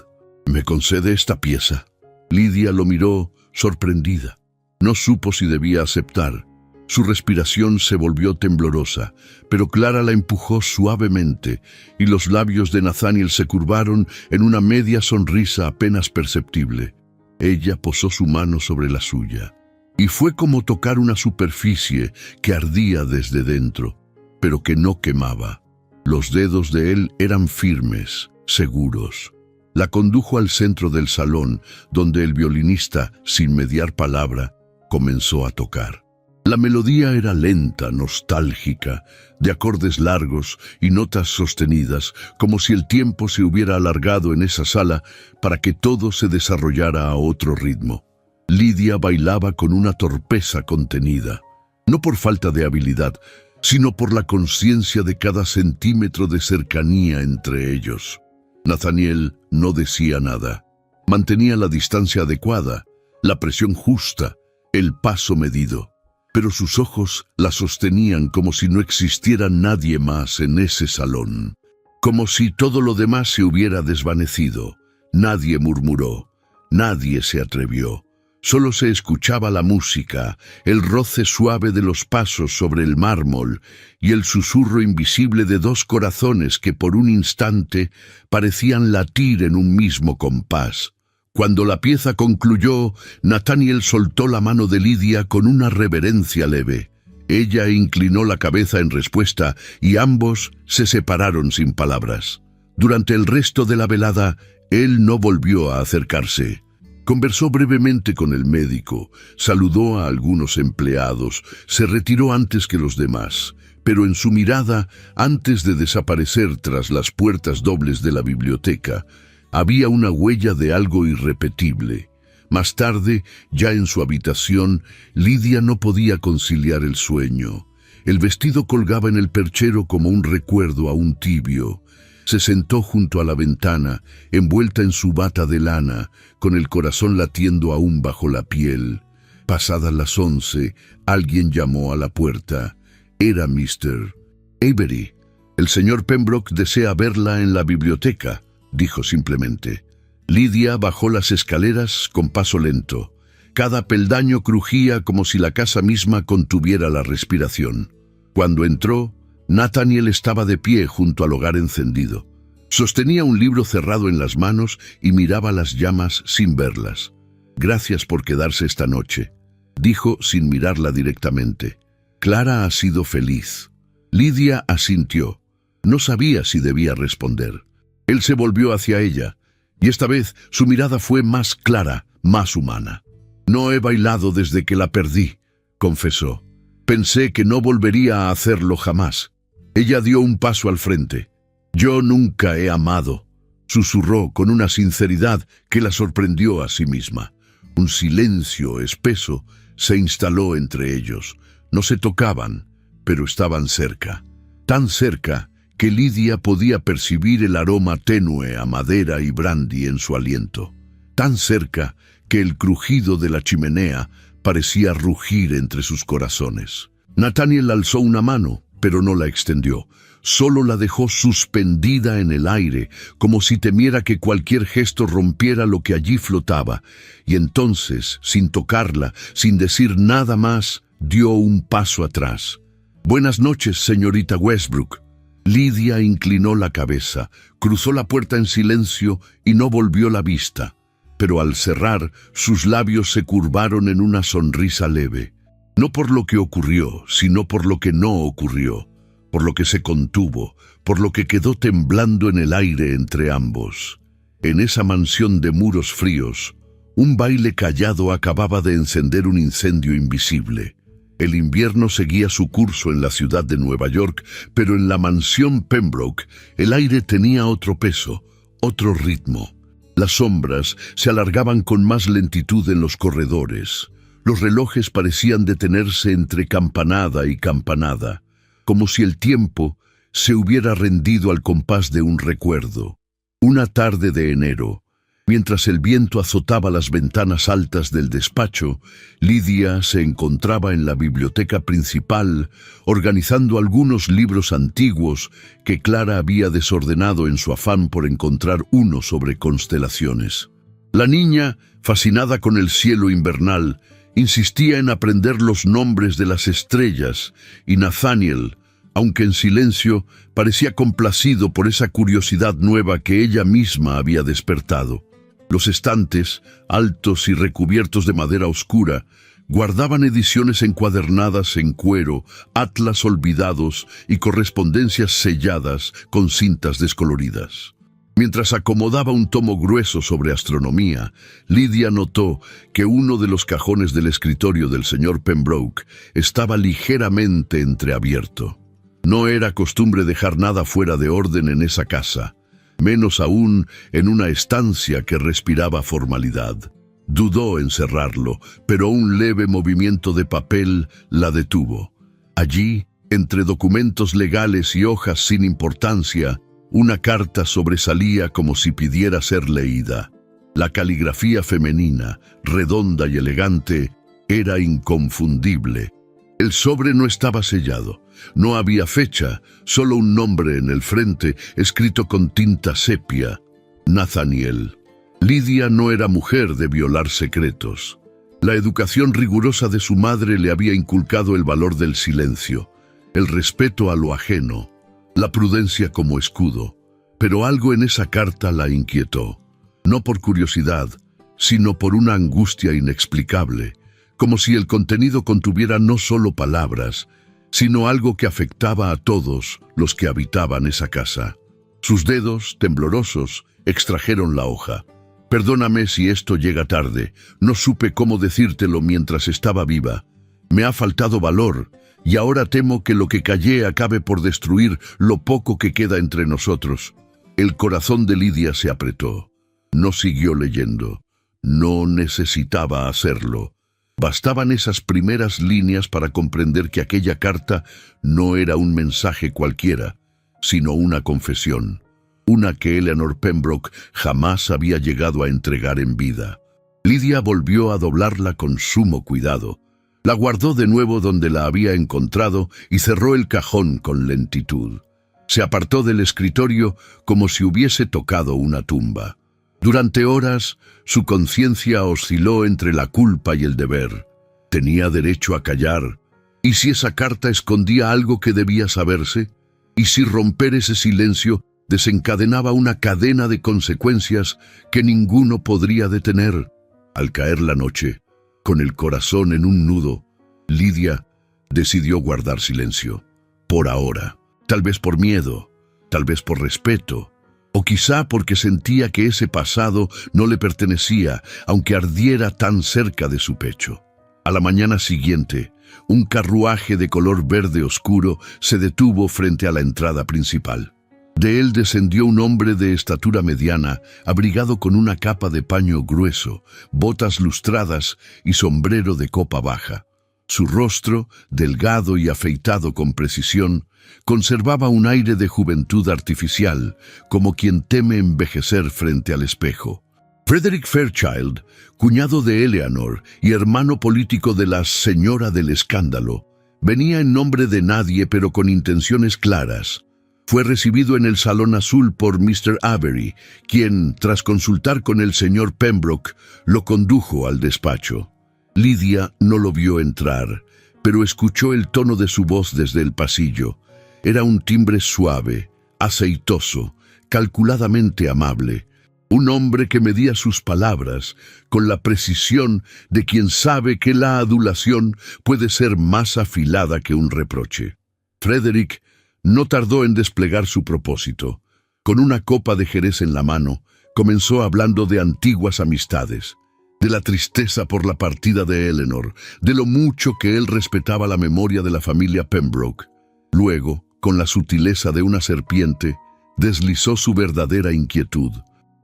«¿Me concede esta pieza?» Lidia lo miró, sorprendida. No supo si debía aceptar. Su respiración se volvió temblorosa, pero Clara la empujó suavemente y los labios de Nathaniel se curvaron en una media sonrisa apenas perceptible. Ella posó su mano sobre la suya, y fue como tocar una superficie que ardía desde dentro, pero que no quemaba. Los dedos de él eran firmes, seguros. La condujo al centro del salón, donde el violinista, sin mediar palabra, comenzó a tocar. La melodía era lenta, nostálgica, de acordes largos y notas sostenidas, como si el tiempo se hubiera alargado en esa sala para que todo se desarrollara a otro ritmo. Lidia bailaba con una torpeza contenida, no por falta de habilidad, sino por la conciencia de cada centímetro de cercanía entre ellos. Nathaniel no decía nada. Mantenía la distancia adecuada, la presión justa, el paso medido. Pero sus ojos la sostenían como si no existiera nadie más en ese salón. Como si todo lo demás se hubiera desvanecido. Nadie murmuró, nadie se atrevió. Solo se escuchaba la música, el roce suave de los pasos sobre el mármol y el susurro invisible de dos corazones que por un instante parecían latir en un mismo compás. Cuando la pieza concluyó, Nathaniel soltó la mano de Lidia con una reverencia leve. Ella inclinó la cabeza en respuesta y ambos se separaron sin palabras. Durante el resto de la velada, él no volvió a acercarse. Conversó brevemente con el médico, saludó a algunos empleados, se retiró antes que los demás, pero en su mirada, antes de desaparecer tras las puertas dobles de la biblioteca, había una huella de algo irrepetible. Más tarde, ya en su habitación, Lidia no podía conciliar el sueño. El vestido colgaba en el perchero como un recuerdo aún tibio. Se sentó junto a la ventana, envuelta en su bata de lana, con el corazón latiendo aún bajo la piel. Pasadas las 11, alguien llamó a la puerta. Era Mr. Avery. El señor Pembroke desea verla en la biblioteca, dijo simplemente. Lidia bajó las escaleras con paso lento. Cada peldaño crujía como si la casa misma contuviera la respiración. Cuando entró, Nathaniel estaba de pie junto al hogar encendido. Sostenía un libro cerrado en las manos y miraba las llamas sin verlas. «Gracias por quedarse esta noche», dijo sin mirarla directamente. «Clara ha sido feliz». Lidia asintió. No sabía si debía responder. Él se volvió hacia ella, y esta vez su mirada fue más clara, más humana. «No he bailado desde que la perdí», confesó. «Pensé que no volvería a hacerlo jamás». Ella dio un paso al frente. «Yo nunca he amado», susurró con una sinceridad que la sorprendió a sí misma. Un silencio espeso se instaló entre ellos. No se tocaban, pero estaban cerca. Tan cerca que Lidia podía percibir el aroma tenue a madera y brandy en su aliento. Tan cerca que el crujido de la chimenea parecía rugir entre sus corazones. Nathaniel alzó una mano, pero no la extendió. Solo la dejó suspendida en el aire, como si temiera que cualquier gesto rompiera lo que allí flotaba. Y entonces, sin tocarla, sin decir nada más, dio un paso atrás. «Buenas noches, señorita Westbrook». Lidia inclinó la cabeza, cruzó la puerta en silencio y no volvió la vista. Pero al cerrar, sus labios se curvaron en una sonrisa leve. No por lo que ocurrió, sino por lo que no ocurrió, por lo que se contuvo, por lo que quedó temblando en el aire entre ambos. En esa mansión de muros fríos, un baile callado acababa de encender un incendio invisible. El invierno seguía su curso en la ciudad de Nueva York, pero en la mansión Pembroke el aire tenía otro peso, otro ritmo. Las sombras se alargaban con más lentitud en los corredores. Los relojes parecían detenerse entre campanada y campanada, como si el tiempo se hubiera rendido al compás de un recuerdo. Una tarde de enero, mientras el viento azotaba las ventanas altas del despacho, Lidia se encontraba en la biblioteca principal organizando algunos libros antiguos que Clara había desordenado en su afán por encontrar uno sobre constelaciones. La niña, fascinada con el cielo invernal, insistía en aprender los nombres de las estrellas, y Nathaniel, aunque en silencio, parecía complacido por esa curiosidad nueva que ella misma había despertado. Los estantes, altos y recubiertos de madera oscura, guardaban ediciones encuadernadas en cuero, atlas olvidados y correspondencias selladas con cintas descoloridas. Mientras acomodaba un tomo grueso sobre astronomía, Lidia notó que uno de los cajones del escritorio del señor Pembroke estaba ligeramente entreabierto. No era costumbre dejar nada fuera de orden en esa casa, menos aún en una estancia que respiraba formalidad. Dudó en cerrarlo, pero un leve movimiento de papel la detuvo. Allí, entre documentos legales y hojas sin importancia, una carta sobresalía como si pidiera ser leída. La caligrafía femenina, redonda y elegante, era inconfundible. El sobre no estaba sellado. No había fecha, solo un nombre en el frente, escrito con tinta sepia: Nathaniel. Lidia no era mujer de violar secretos. La educación rigurosa de su madre le había inculcado el valor del silencio, el respeto a lo ajeno, la prudencia como escudo. Pero algo en esa carta la inquietó, no por curiosidad, sino por una angustia inexplicable, como si el contenido contuviera no solo palabras, sino algo que afectaba a todos los que habitaban esa casa. Sus dedos, temblorosos, extrajeron la hoja. Perdóname si esto llega tarde. No supe cómo decírtelo mientras estaba viva. Me ha faltado valor, y ahora temo que lo que callé acabe por destruir lo poco que queda entre nosotros. El corazón de Lidia se apretó. No siguió leyendo. No necesitaba hacerlo. Bastaban esas primeras líneas para comprender que aquella carta no era un mensaje cualquiera, sino una confesión, una que Eleanor Pembroke jamás había llegado a entregar en vida. Lidia volvió a doblarla con sumo cuidado. La guardó de nuevo donde la había encontrado y cerró el cajón con lentitud. Se apartó del escritorio como si hubiese tocado una tumba. Durante horas, su conciencia osciló entre la culpa y el deber. Tenía derecho a callar. ¿Y si esa carta escondía algo que debía saberse? ¿Y si romper ese silencio desencadenaba una cadena de consecuencias que ninguno podría detener? Al caer la noche, con el corazón en un nudo, Lidia decidió guardar silencio. Por ahora, tal vez por miedo, tal vez por respeto, o quizá porque sentía que ese pasado no le pertenecía, aunque ardiera tan cerca de su pecho. A la mañana siguiente, un carruaje de color verde oscuro se detuvo frente a la entrada principal. De él descendió un hombre de estatura mediana, abrigado con una capa de paño grueso, botas lustradas y sombrero de copa baja. Su rostro, delgado y afeitado con precisión, conservaba un aire de juventud artificial, como quien teme envejecer frente al espejo. Frederick Fairchild, cuñado de Eleanor y hermano político de la señora del escándalo, venía en nombre de nadie pero con intenciones claras. Fue recibido en el Salón Azul por Mr. Avery, quien, tras consultar con el señor Pembroke, lo condujo al despacho. Lidia no lo vio entrar, pero escuchó el tono de su voz desde el pasillo. Era un timbre suave, aceitoso, calculadamente amable. Un hombre que medía sus palabras con la precisión de quien sabe que la adulación puede ser más afilada que un reproche. Frederick no tardó en desplegar su propósito. Con una copa de jerez en la mano, comenzó hablando de antiguas amistades, de la tristeza por la partida de Eleanor, de lo mucho que él respetaba la memoria de la familia Pembroke. Luego, con la sutileza de una serpiente, deslizó su verdadera inquietud.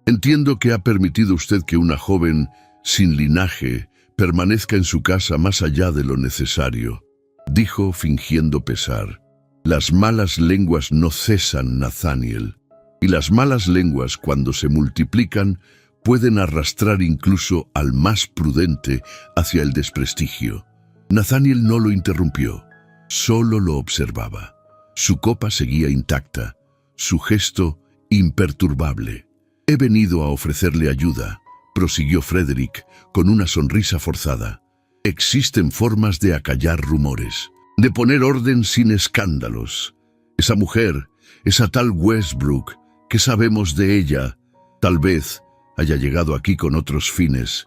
Entiendo que ha permitido usted que una joven sin linaje permanezca en su casa más allá de lo necesario, dijo fingiendo pesar. Las malas lenguas no cesan, Nathaniel, y las malas lenguas, cuando se multiplican, pueden arrastrar incluso al más prudente hacia el desprestigio. Nathaniel no lo interrumpió, solo lo observaba. Su copa seguía intacta, su gesto imperturbable. «He venido a ofrecerle ayuda», prosiguió Frederick con una sonrisa forzada. «Existen formas de acallar rumores, de poner orden sin escándalos. Esa mujer, esa tal Westbrook, ¿qué sabemos de ella? Tal vez haya llegado aquí con otros fines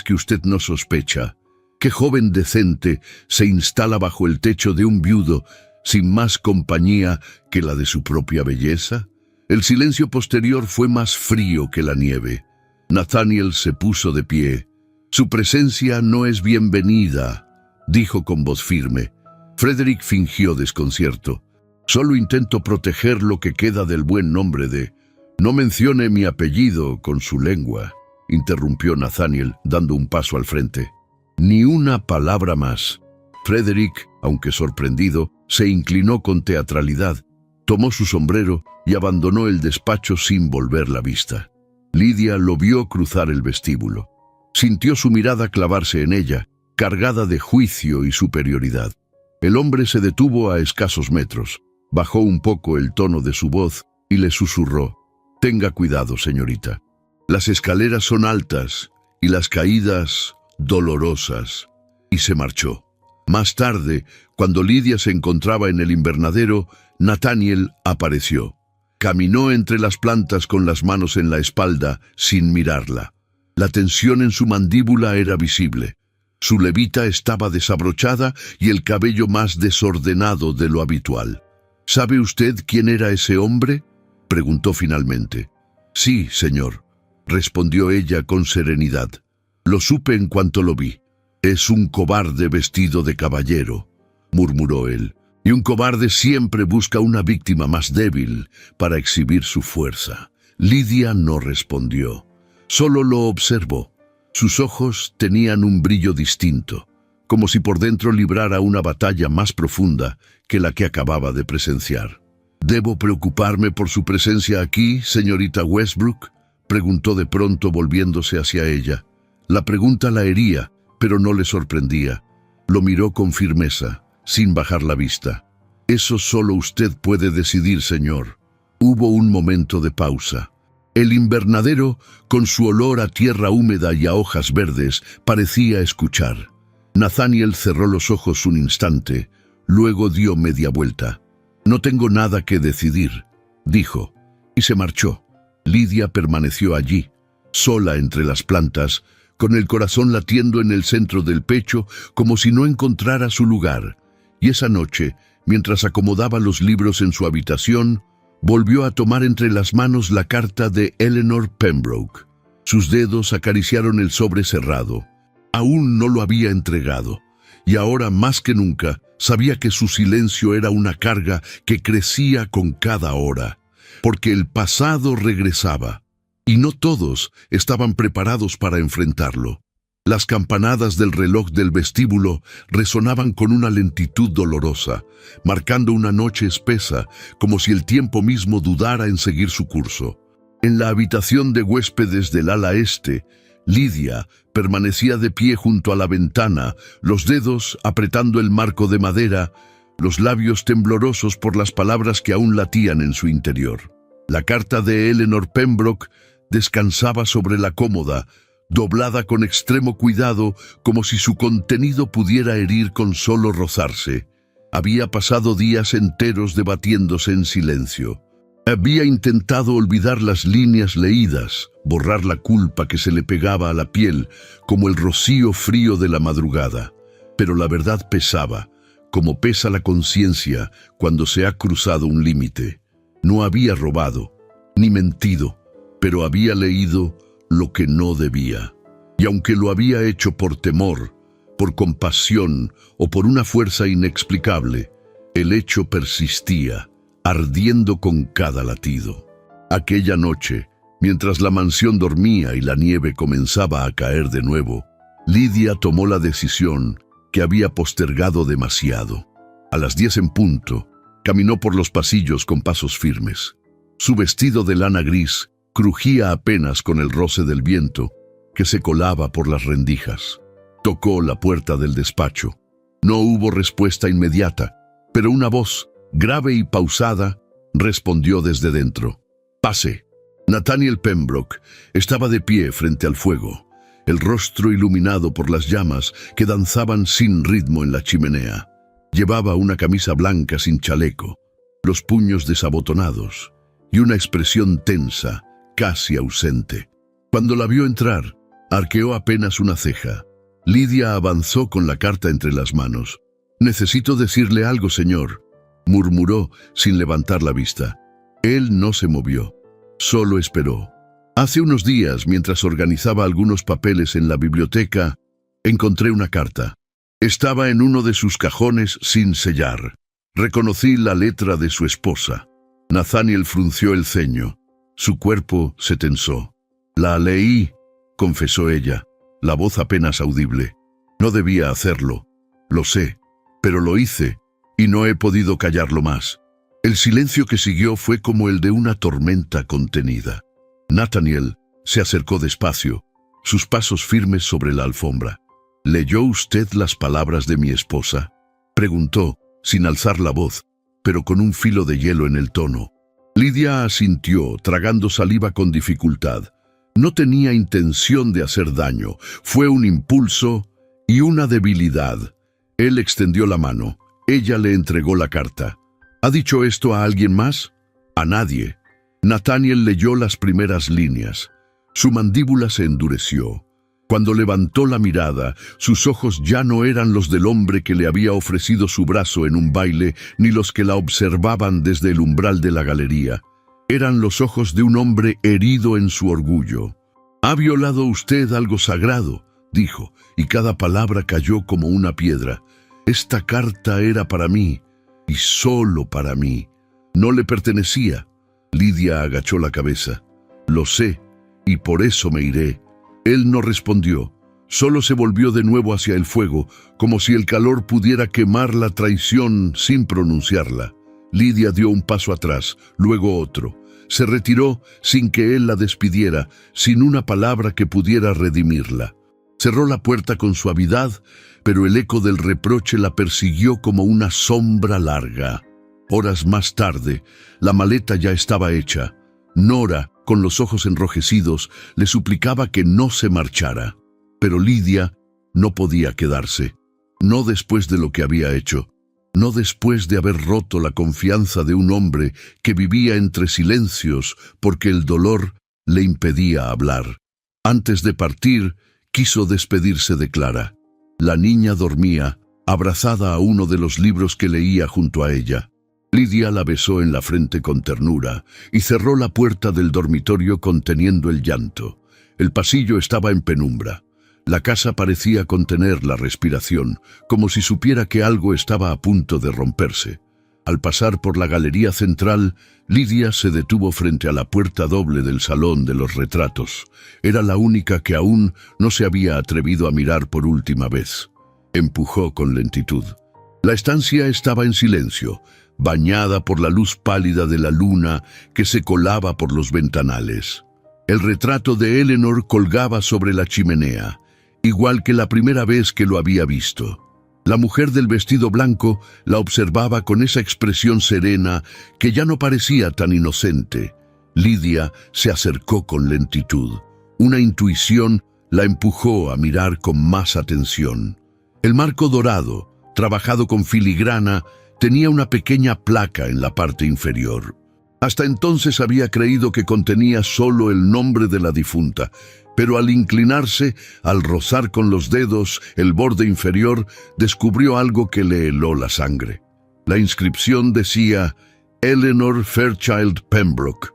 que usted no sospecha. ¿Qué joven decente se instala bajo el techo de un viudo sin más compañía que la de su propia belleza?» El silencio posterior fue más frío que la nieve. Nathaniel se puso de pie. «Su presencia no es bienvenida», dijo con voz firme. Frederick fingió desconcierto. «Solo intento proteger lo que queda del buen nombre de...» «No mencione mi apellido con su lengua», interrumpió Nathaniel, dando un paso al frente. «Ni una palabra más». Frederick, aunque sorprendido, se inclinó con teatralidad, tomó su sombrero y abandonó el despacho sin volver la vista. Lidia lo vio cruzar el vestíbulo. Sintió su mirada clavarse en ella, cargada de juicio y superioridad. El hombre se detuvo a escasos metros, bajó un poco el tono de su voz y le susurró: «Tenga cuidado, señorita. Las escaleras son altas y las caídas dolorosas». Y se marchó. Más tarde, cuando Lidia se encontraba en el invernadero, Nathaniel apareció. Caminó entre las plantas con las manos en la espalda, sin mirarla. La tensión en su mandíbula era visible. Su levita estaba desabrochada y el cabello más desordenado de lo habitual. «¿Sabe usted quién era ese hombre?», preguntó finalmente. Sí, señor, respondió ella con serenidad. Lo supe en cuanto lo vi. Es un cobarde vestido de caballero, murmuró él, y un cobarde siempre busca una víctima más débil para exhibir su fuerza. Lidia no respondió, solo lo observó. Sus ojos tenían un brillo distinto, como si por dentro librara una batalla más profunda que la que acababa de presenciar. ¿Debo preocuparme por su presencia aquí, señorita Westbrook?, preguntó de pronto volviéndose hacia ella. La pregunta la hería, pero no le sorprendía. Lo miró con firmeza, sin bajar la vista. Eso solo usted puede decidir, señor. Hubo un momento de pausa. El invernadero, con su olor a tierra húmeda y a hojas verdes, parecía escuchar. Nathaniel cerró los ojos un instante, luego dio media vuelta. No tengo nada que decidir, dijo, y se marchó. Lidia permaneció allí, sola entre las plantas, con el corazón latiendo en el centro del pecho como si no encontrara su lugar. Y esa noche, mientras acomodaba los libros en su habitación, volvió a tomar entre las manos la carta de Eleanor Pembroke. Sus dedos acariciaron el sobre cerrado. Aún no lo había entregado, y ahora más que nunca sabía que su silencio era una carga que crecía con cada hora, porque el pasado regresaba, y no todos estaban preparados para enfrentarlo. Las campanadas del reloj del vestíbulo resonaban con una lentitud dolorosa, marcando una noche espesa, como si el tiempo mismo dudara en seguir su curso. En la habitación de huéspedes del ala este, Lidia permanecía de pie junto a la ventana, los dedos apretando el marco de madera, los labios temblorosos por las palabras que aún latían en su interior. La carta de Eleanor Pembroke descansaba sobre la cómoda, doblada con extremo cuidado, como si su contenido pudiera herir con solo rozarse. Había pasado días enteros debatiéndose en silencio. Había intentado olvidar las líneas leídas, borrar la culpa que se le pegaba a la piel, como el rocío frío de la madrugada. Pero la verdad pesaba, como pesa la conciencia cuando se ha cruzado un límite. No había robado, ni mentido, pero había leído lo que no debía. Y aunque lo había hecho por temor, por compasión o por una fuerza inexplicable, el hecho persistía, ardiendo con cada latido. Aquella noche, mientras la mansión dormía y la nieve comenzaba a caer de nuevo, Lidia tomó la decisión que había postergado demasiado. A las 10 en punto, caminó por los pasillos con pasos firmes. Su vestido de lana gris crujía apenas con el roce del viento que se colaba por las rendijas. Tocó la puerta del despacho. No hubo respuesta inmediata, pero una voz, grave y pausada, respondió desde dentro. «Pase». Nathaniel Pembroke estaba de pie frente al fuego, el rostro iluminado por las llamas que danzaban sin ritmo en la chimenea. Llevaba una camisa blanca sin chaleco, los puños desabotonados y una expresión tensa, casi ausente. Cuando la vio entrar, arqueó apenas una ceja. Lidia avanzó con la carta entre las manos. «Necesito decirle algo, señor», murmuró sin levantar la vista. Él no se movió, solo esperó. «Hace unos días, mientras organizaba algunos papeles en la biblioteca, encontré una carta. Estaba en uno de sus cajones sin sellar. Reconocí la letra de su esposa». Nathaniel frunció el ceño. Su cuerpo se tensó. «La leí», confesó ella, la voz apenas audible. «No debía hacerlo. Lo sé, pero lo hice, y no he podido callarlo más». El silencio que siguió fue como el de una tormenta contenida. Nathaniel se acercó despacio, sus pasos firmes sobre la alfombra. «¿Leyó usted las palabras de mi esposa?», preguntó, sin alzar la voz, pero con un filo de hielo en el tono. Lidia asintió, tragando saliva con dificultad. No tenía intención de hacer daño, fue un impulso y una debilidad. Él extendió la mano, ella le entregó la carta. «¿Ha dicho esto a alguien más?». «A nadie». Nathaniel leyó las primeras líneas. Su mandíbula se endureció. Cuando levantó la mirada, sus ojos ya no eran los del hombre que le había ofrecido su brazo en un baile, ni los que la observaban desde el umbral de la galería. Eran los ojos de un hombre herido en su orgullo. «Ha violado usted algo sagrado», dijo, y cada palabra cayó como una piedra. «Esta carta era para mí, y solo para mí. No le pertenecía». Lidia agachó la cabeza. «Lo sé, y por eso me iré». Él no respondió. Solo se volvió de nuevo hacia el fuego, como si el calor pudiera quemar la traición sin pronunciarla. Lidia dio un paso atrás, luego otro. Se retiró sin que él la despidiera, sin una palabra que pudiera redimirla. Cerró la puerta con suavidad, pero el eco del reproche la persiguió como una sombra larga. Horas más tarde, la maleta ya estaba hecha. Nora, con los ojos enrojecidos, le suplicaba que no se marchara. Pero Lidia no podía quedarse. No después de lo que había hecho. No después de haber roto la confianza de un hombre que vivía entre silencios porque el dolor le impedía hablar. Antes de partir, quiso despedirse de Clara. La niña dormía, abrazada a uno de los libros que leía junto a ella. Lidia la besó en la frente con ternura y cerró la puerta del dormitorio conteniendo el llanto. El pasillo estaba en penumbra. La casa parecía contener la respiración, como si supiera que algo estaba a punto de romperse. Al pasar por la galería central, Lidia se detuvo frente a la puerta doble del salón de los retratos. Era la única que aún no se había atrevido a mirar por última vez. Empujó con lentitud. La estancia estaba en silencio, bañada por la luz pálida de la luna que se colaba por los ventanales. El retrato de Eleanor colgaba sobre la chimenea, igual que la primera vez que lo había visto. La mujer del vestido blanco la observaba con esa expresión serena que ya no parecía tan inocente. Lidia se acercó con lentitud. Una intuición la empujó a mirar con más atención. El marco dorado, trabajado con filigrana, tenía una pequeña placa en la parte inferior. Hasta entonces había creído que contenía solo el nombre de la difunta, pero al inclinarse, al rozar con los dedos el borde inferior, descubrió algo que le heló la sangre. La inscripción decía Eleanor Fairchild Pembroke,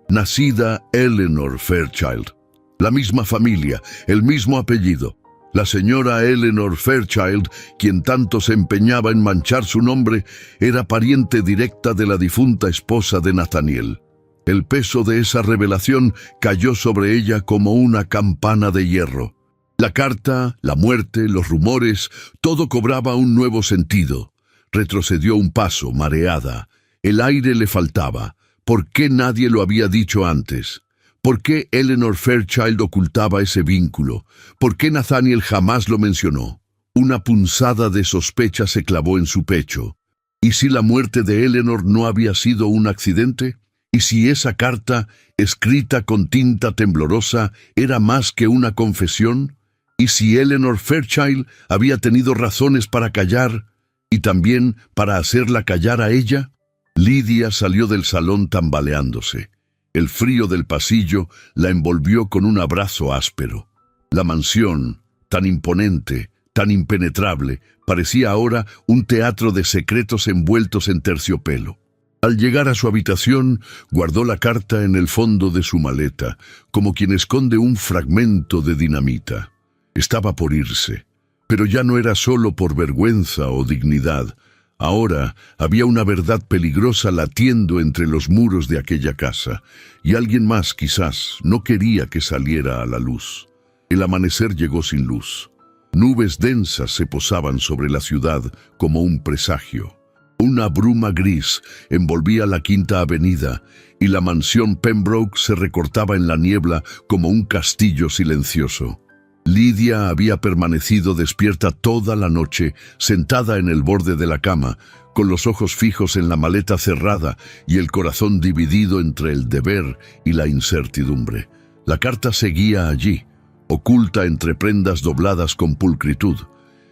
nacida Eleanor Fairchild. La misma familia, el mismo apellido. La señora Eleanor Fairchild, quien tanto se empeñaba en manchar su nombre, era pariente directa de la difunta esposa de Nathaniel. El peso de esa revelación cayó sobre ella como una campana de hierro. La carta, la muerte, los rumores, todo cobraba un nuevo sentido. Retrocedió un paso, mareada. El aire le faltaba. ¿Por qué nadie lo había dicho antes? ¿Por qué Eleanor Fairchild ocultaba ese vínculo? ¿Por qué Nathaniel jamás lo mencionó? Una punzada de sospecha se clavó en su pecho. ¿Y si la muerte de Eleanor no había sido un accidente? ¿Y si esa carta, escrita con tinta temblorosa, era más que una confesión? ¿Y si Eleanor Fairchild había tenido razones para callar y también para hacerla callar a ella? Lidia salió del salón tambaleándose. El frío del pasillo la envolvió con un abrazo áspero. La mansión, tan imponente, tan impenetrable, parecía ahora un teatro de secretos envueltos en terciopelo. Al llegar a su habitación, guardó la carta en el fondo de su maleta, como quien esconde un fragmento de dinamita. Estaba por irse, pero ya no era solo por vergüenza o dignidad. Ahora había una verdad peligrosa latiendo entre los muros de aquella casa, y alguien más quizás no quería que saliera a la luz. El amanecer llegó sin luz. Nubes densas se posaban sobre la ciudad como un presagio. Una bruma gris envolvía la Quinta Avenida y la mansión Pembroke se recortaba en la niebla como un castillo silencioso. Lidia había permanecido despierta toda la noche, sentada en el borde de la cama, con los ojos fijos en la maleta cerrada y el corazón dividido entre el deber y la incertidumbre. La carta seguía allí, oculta entre prendas dobladas con pulcritud,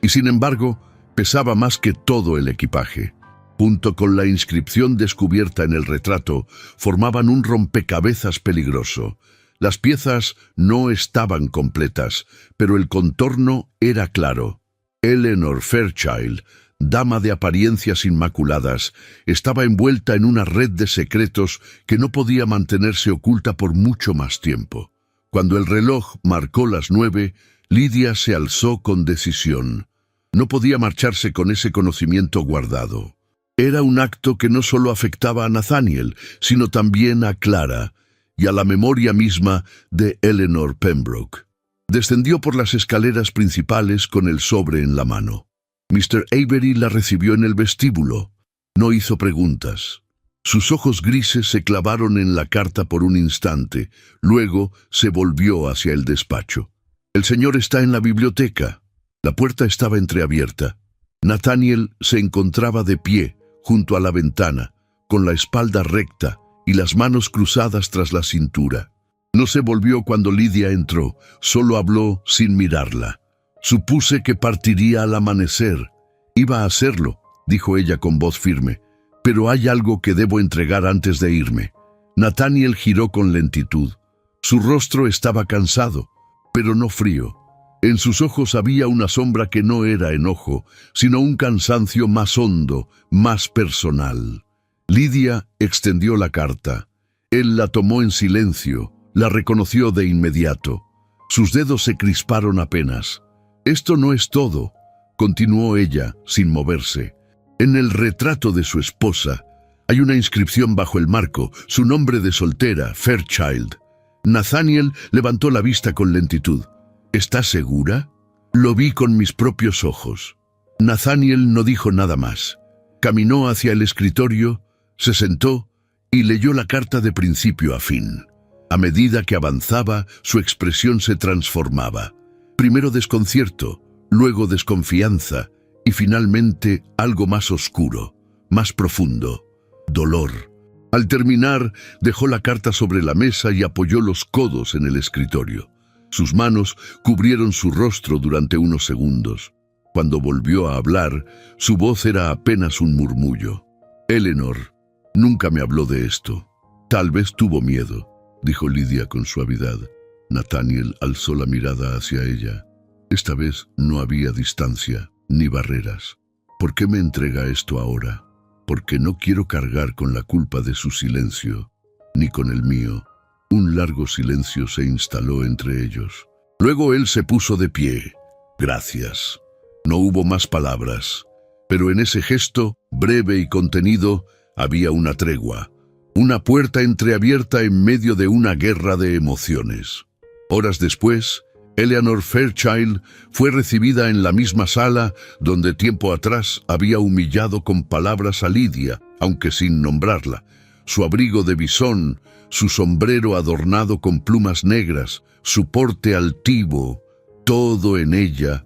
y sin embargo pesaba más que todo el equipaje. Junto con la inscripción descubierta en el retrato, formaban un rompecabezas peligroso. Las piezas no estaban completas, pero el contorno era claro. Eleanor Fairchild, dama de apariencias inmaculadas, estaba envuelta en una red de secretos que no podía mantenerse oculta por mucho más tiempo. Cuando el reloj marcó las 9, Lidia se alzó con decisión. No podía marcharse con ese conocimiento guardado. Era un acto que no solo afectaba a Nathaniel, sino también a Clara y a la memoria misma de Eleanor Pembroke. Descendió por las escaleras principales con el sobre en la mano. Mr. Avery la recibió en el vestíbulo. No hizo preguntas. Sus ojos grises se clavaron en la carta por un instante, luego se volvió hacia el despacho. «El señor está en la biblioteca». La puerta estaba entreabierta. Nathaniel se encontraba de pie, junto a la ventana, con la espalda recta y las manos cruzadas tras la cintura. No se volvió cuando Lidia entró, solo habló sin mirarla. «Supuse que partiría al amanecer». «Iba a hacerlo», dijo ella con voz firme, «pero hay algo que debo entregar antes de irme». Nathaniel giró con lentitud. Su rostro estaba cansado, pero no frío. En sus ojos había una sombra que no era enojo, sino un cansancio más hondo, más personal. Lidia extendió la carta. Él la tomó en silencio, la reconoció de inmediato. Sus dedos se crisparon apenas. «Esto no es todo», continuó ella, sin moverse. «En el retrato de su esposa hay una inscripción bajo el marco, su nombre de soltera, Fairchild». Nathaniel levantó la vista con lentitud. «¿Estás segura?» «Lo vi con mis propios ojos». Nathaniel no dijo nada más. Caminó hacia el escritorio, se sentó y leyó la carta de principio a fin. A medida que avanzaba, su expresión se transformaba. Primero desconcierto, luego desconfianza y finalmente algo más oscuro, más profundo: dolor. Al terminar, dejó la carta sobre la mesa y apoyó los codos en el escritorio. Sus manos cubrieron su rostro durante unos segundos. Cuando volvió a hablar, su voz era apenas un murmullo. «Eleanor nunca me habló de esto. Tal vez tuvo miedo», dijo Lidia con suavidad. Nathaniel alzó la mirada hacia ella. Esta vez no había distancia ni barreras. «¿Por qué me entrega esto ahora?» «Porque no quiero cargar con la culpa de su silencio, ni con el mío». Un largo silencio se instaló entre ellos. Luego él se puso de pie. «Gracias». No hubo más palabras, pero en ese gesto, breve y contenido, había una tregua, una puerta entreabierta en medio de una guerra de emociones. Horas después, Eleanor Fairchild fue recibida en la misma sala donde tiempo atrás había humillado con palabras a Lidia, aunque sin nombrarla. Su abrigo de bisón, su sombrero adornado con plumas negras, su porte altivo, todo en ella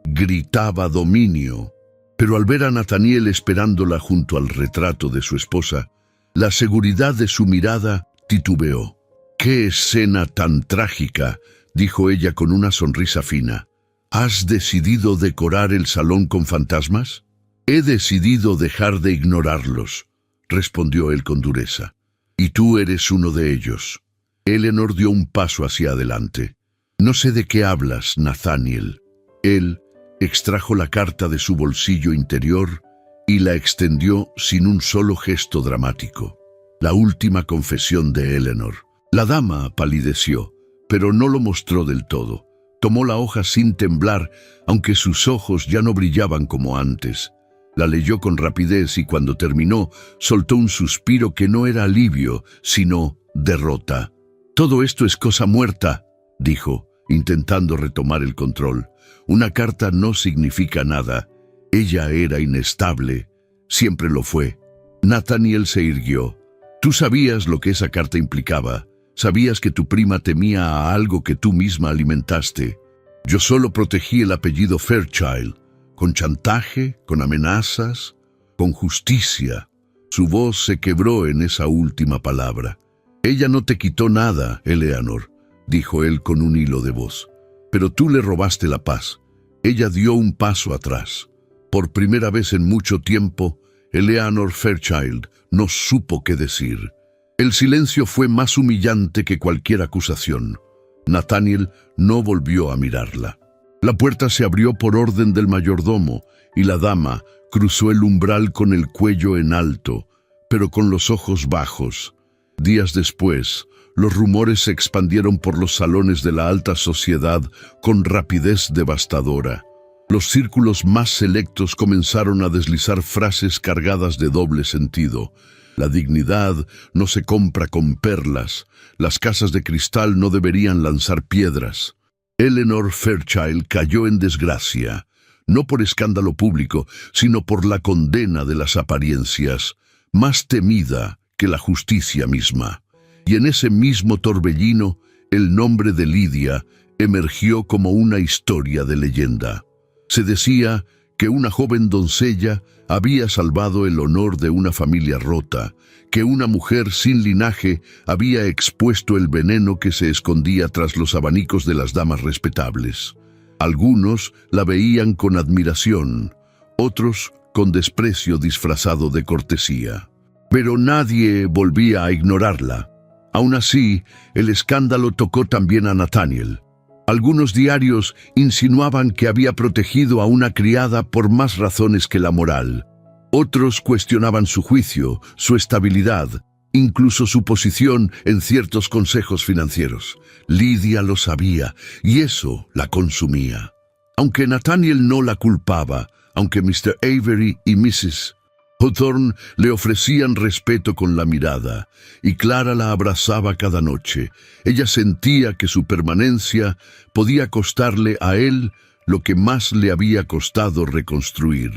gritaba dominio. Pero al ver a Nathaniel esperándola junto al retrato de su esposa, la seguridad de su mirada titubeó. «¡Qué escena tan trágica!», dijo ella con una sonrisa fina. «¿Has decidido decorar el salón con fantasmas?» «He decidido dejar de ignorarlos», respondió él con dureza. «Y tú eres uno de ellos». Eleanor dio un paso hacia adelante. «No sé de qué hablas, Nathaniel». Él extrajo la carta de su bolsillo interior y la extendió sin un solo gesto dramático. La última confesión de Eleanor. La dama palideció, pero no lo mostró del todo. Tomó la hoja sin temblar, aunque sus ojos ya no brillaban como antes. La leyó con rapidez y cuando terminó, soltó un suspiro que no era alivio, sino derrota. «Todo esto es cosa muerta», dijo, intentando retomar el control. «Una carta no significa nada. Ella era inestable. Siempre lo fue». Nathaniel se irguió. «Tú sabías lo que esa carta implicaba. Sabías que tu prima temía a algo que tú misma alimentaste. Yo solo protegí el apellido Fairchild. Con chantaje, con amenazas, con justicia». Su voz se quebró en esa última palabra. «Ella no te quitó nada, Eleanor», dijo él con un hilo de voz. «Pero tú le robaste la paz». Ella dio un paso atrás. Por primera vez en mucho tiempo, Eleanor Fairchild no supo qué decir. El silencio fue más humillante que cualquier acusación. Nathaniel no volvió a mirarla. La puerta se abrió por orden del mayordomo y la dama, Cruzó el umbral con el cuello en alto, pero con los ojos bajos. Días después, los rumores se expandieron por los salones de la alta sociedad con rapidez devastadora. Los círculos más selectos comenzaron a deslizar frases cargadas de doble sentido. La dignidad no se compra con perlas. Las casas de cristal no deberían lanzar piedras. Eleanor Fairchild cayó en desgracia, no por escándalo público, sino por la condena de las apariencias, más temida que la justicia misma. Y en ese mismo torbellino, el nombre de Lydia emergió como una historia de leyenda. Se decía que una joven doncella había salvado el honor de una familia rota, que una mujer sin linaje había expuesto el veneno que se escondía tras los abanicos de las damas respetables. Algunos la veían con admiración, otros con desprecio disfrazado de cortesía. Pero nadie volvía a ignorarla. Aún así, el escándalo tocó también a Nathaniel. Algunos diarios insinuaban que había protegido a una criada por más razones que la moral. Otros cuestionaban su juicio, su estabilidad, incluso su posición en ciertos consejos financieros. Lydia lo sabía, y eso la consumía. Aunque Nathaniel no la culpaba, aunque Mr. Avery y Mrs. Hawthorne le ofrecían respeto con la mirada, y Clara la abrazaba cada noche. Ella sentía que su permanencia podía costarle a él lo que más le había costado reconstruir: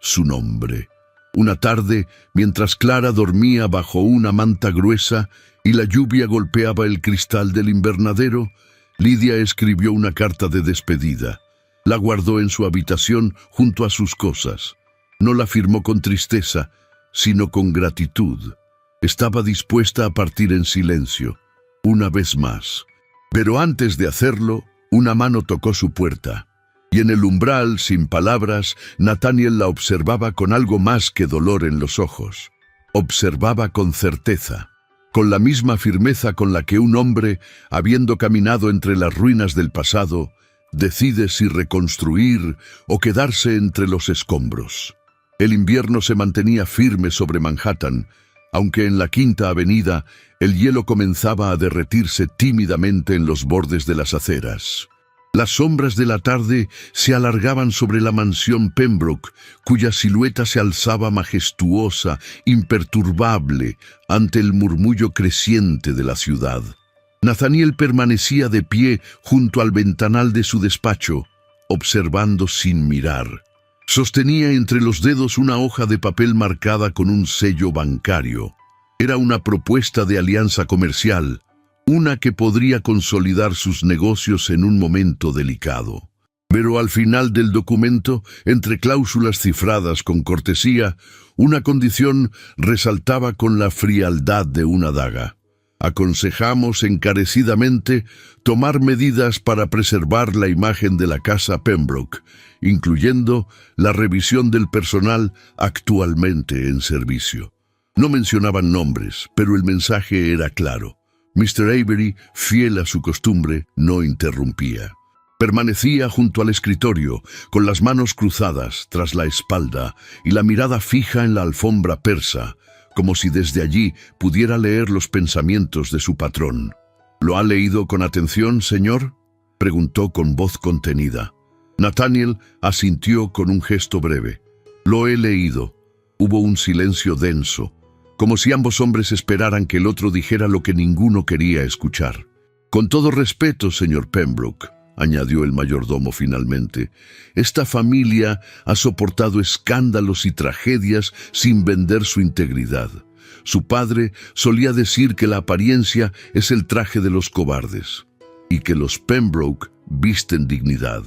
su nombre. Una tarde, mientras Clara dormía bajo una manta gruesa y la lluvia golpeaba el cristal del invernadero, Lydia escribió una carta de despedida. La guardó en su habitación junto a sus cosas. No la firmó con tristeza, sino con gratitud. Estaba dispuesta a partir en silencio, una vez más. Pero antes de hacerlo, una mano tocó su puerta. Y en el umbral, sin palabras, Nathaniel la observaba con algo más que dolor en los ojos. Observaba con certeza, con la misma firmeza con la que un hombre, habiendo caminado entre las ruinas del pasado, decide si reconstruir o quedarse entre los escombros. El invierno se mantenía firme sobre Manhattan, aunque en la Quinta Avenida el hielo comenzaba a derretirse tímidamente en los bordes de las aceras. Las sombras de la tarde se alargaban sobre la mansión Pembroke, cuya silueta se alzaba majestuosa, imperturbable, ante el murmullo creciente de la ciudad. Nathaniel permanecía de pie junto al ventanal de su despacho, observando sin mirar. Sostenía entre los dedos una hoja de papel marcada con un sello bancario. Era una propuesta de alianza comercial, una que podría consolidar sus negocios en un momento delicado. Pero al final del documento, entre cláusulas cifradas con cortesía, una condición resaltaba con la frialdad de una daga. Aconsejamos encarecidamente tomar medidas para preservar la imagen de la casa Pembroke, incluyendo la revisión del personal actualmente en servicio. No mencionaban nombres, pero el mensaje era claro. Mr. Avery, fiel a su costumbre, no interrumpía. Permanecía junto al escritorio, con las manos cruzadas tras la espalda y la mirada fija en la alfombra persa, como si desde allí pudiera leer los pensamientos de su patrón. —¿Lo ha leído con atención, señor? —preguntó con voz contenida. Nathaniel asintió con un gesto breve. —Lo he leído. Hubo un silencio denso, como si ambos hombres esperaran que el otro dijera lo que ninguno quería escuchar. —Con todo respeto, señor Pembroke —añadió el mayordomo finalmente—, esta familia ha soportado escándalos y tragedias sin vender su integridad. Su padre solía decir que la apariencia es el traje de los cobardes, y que los Pembroke visten dignidad.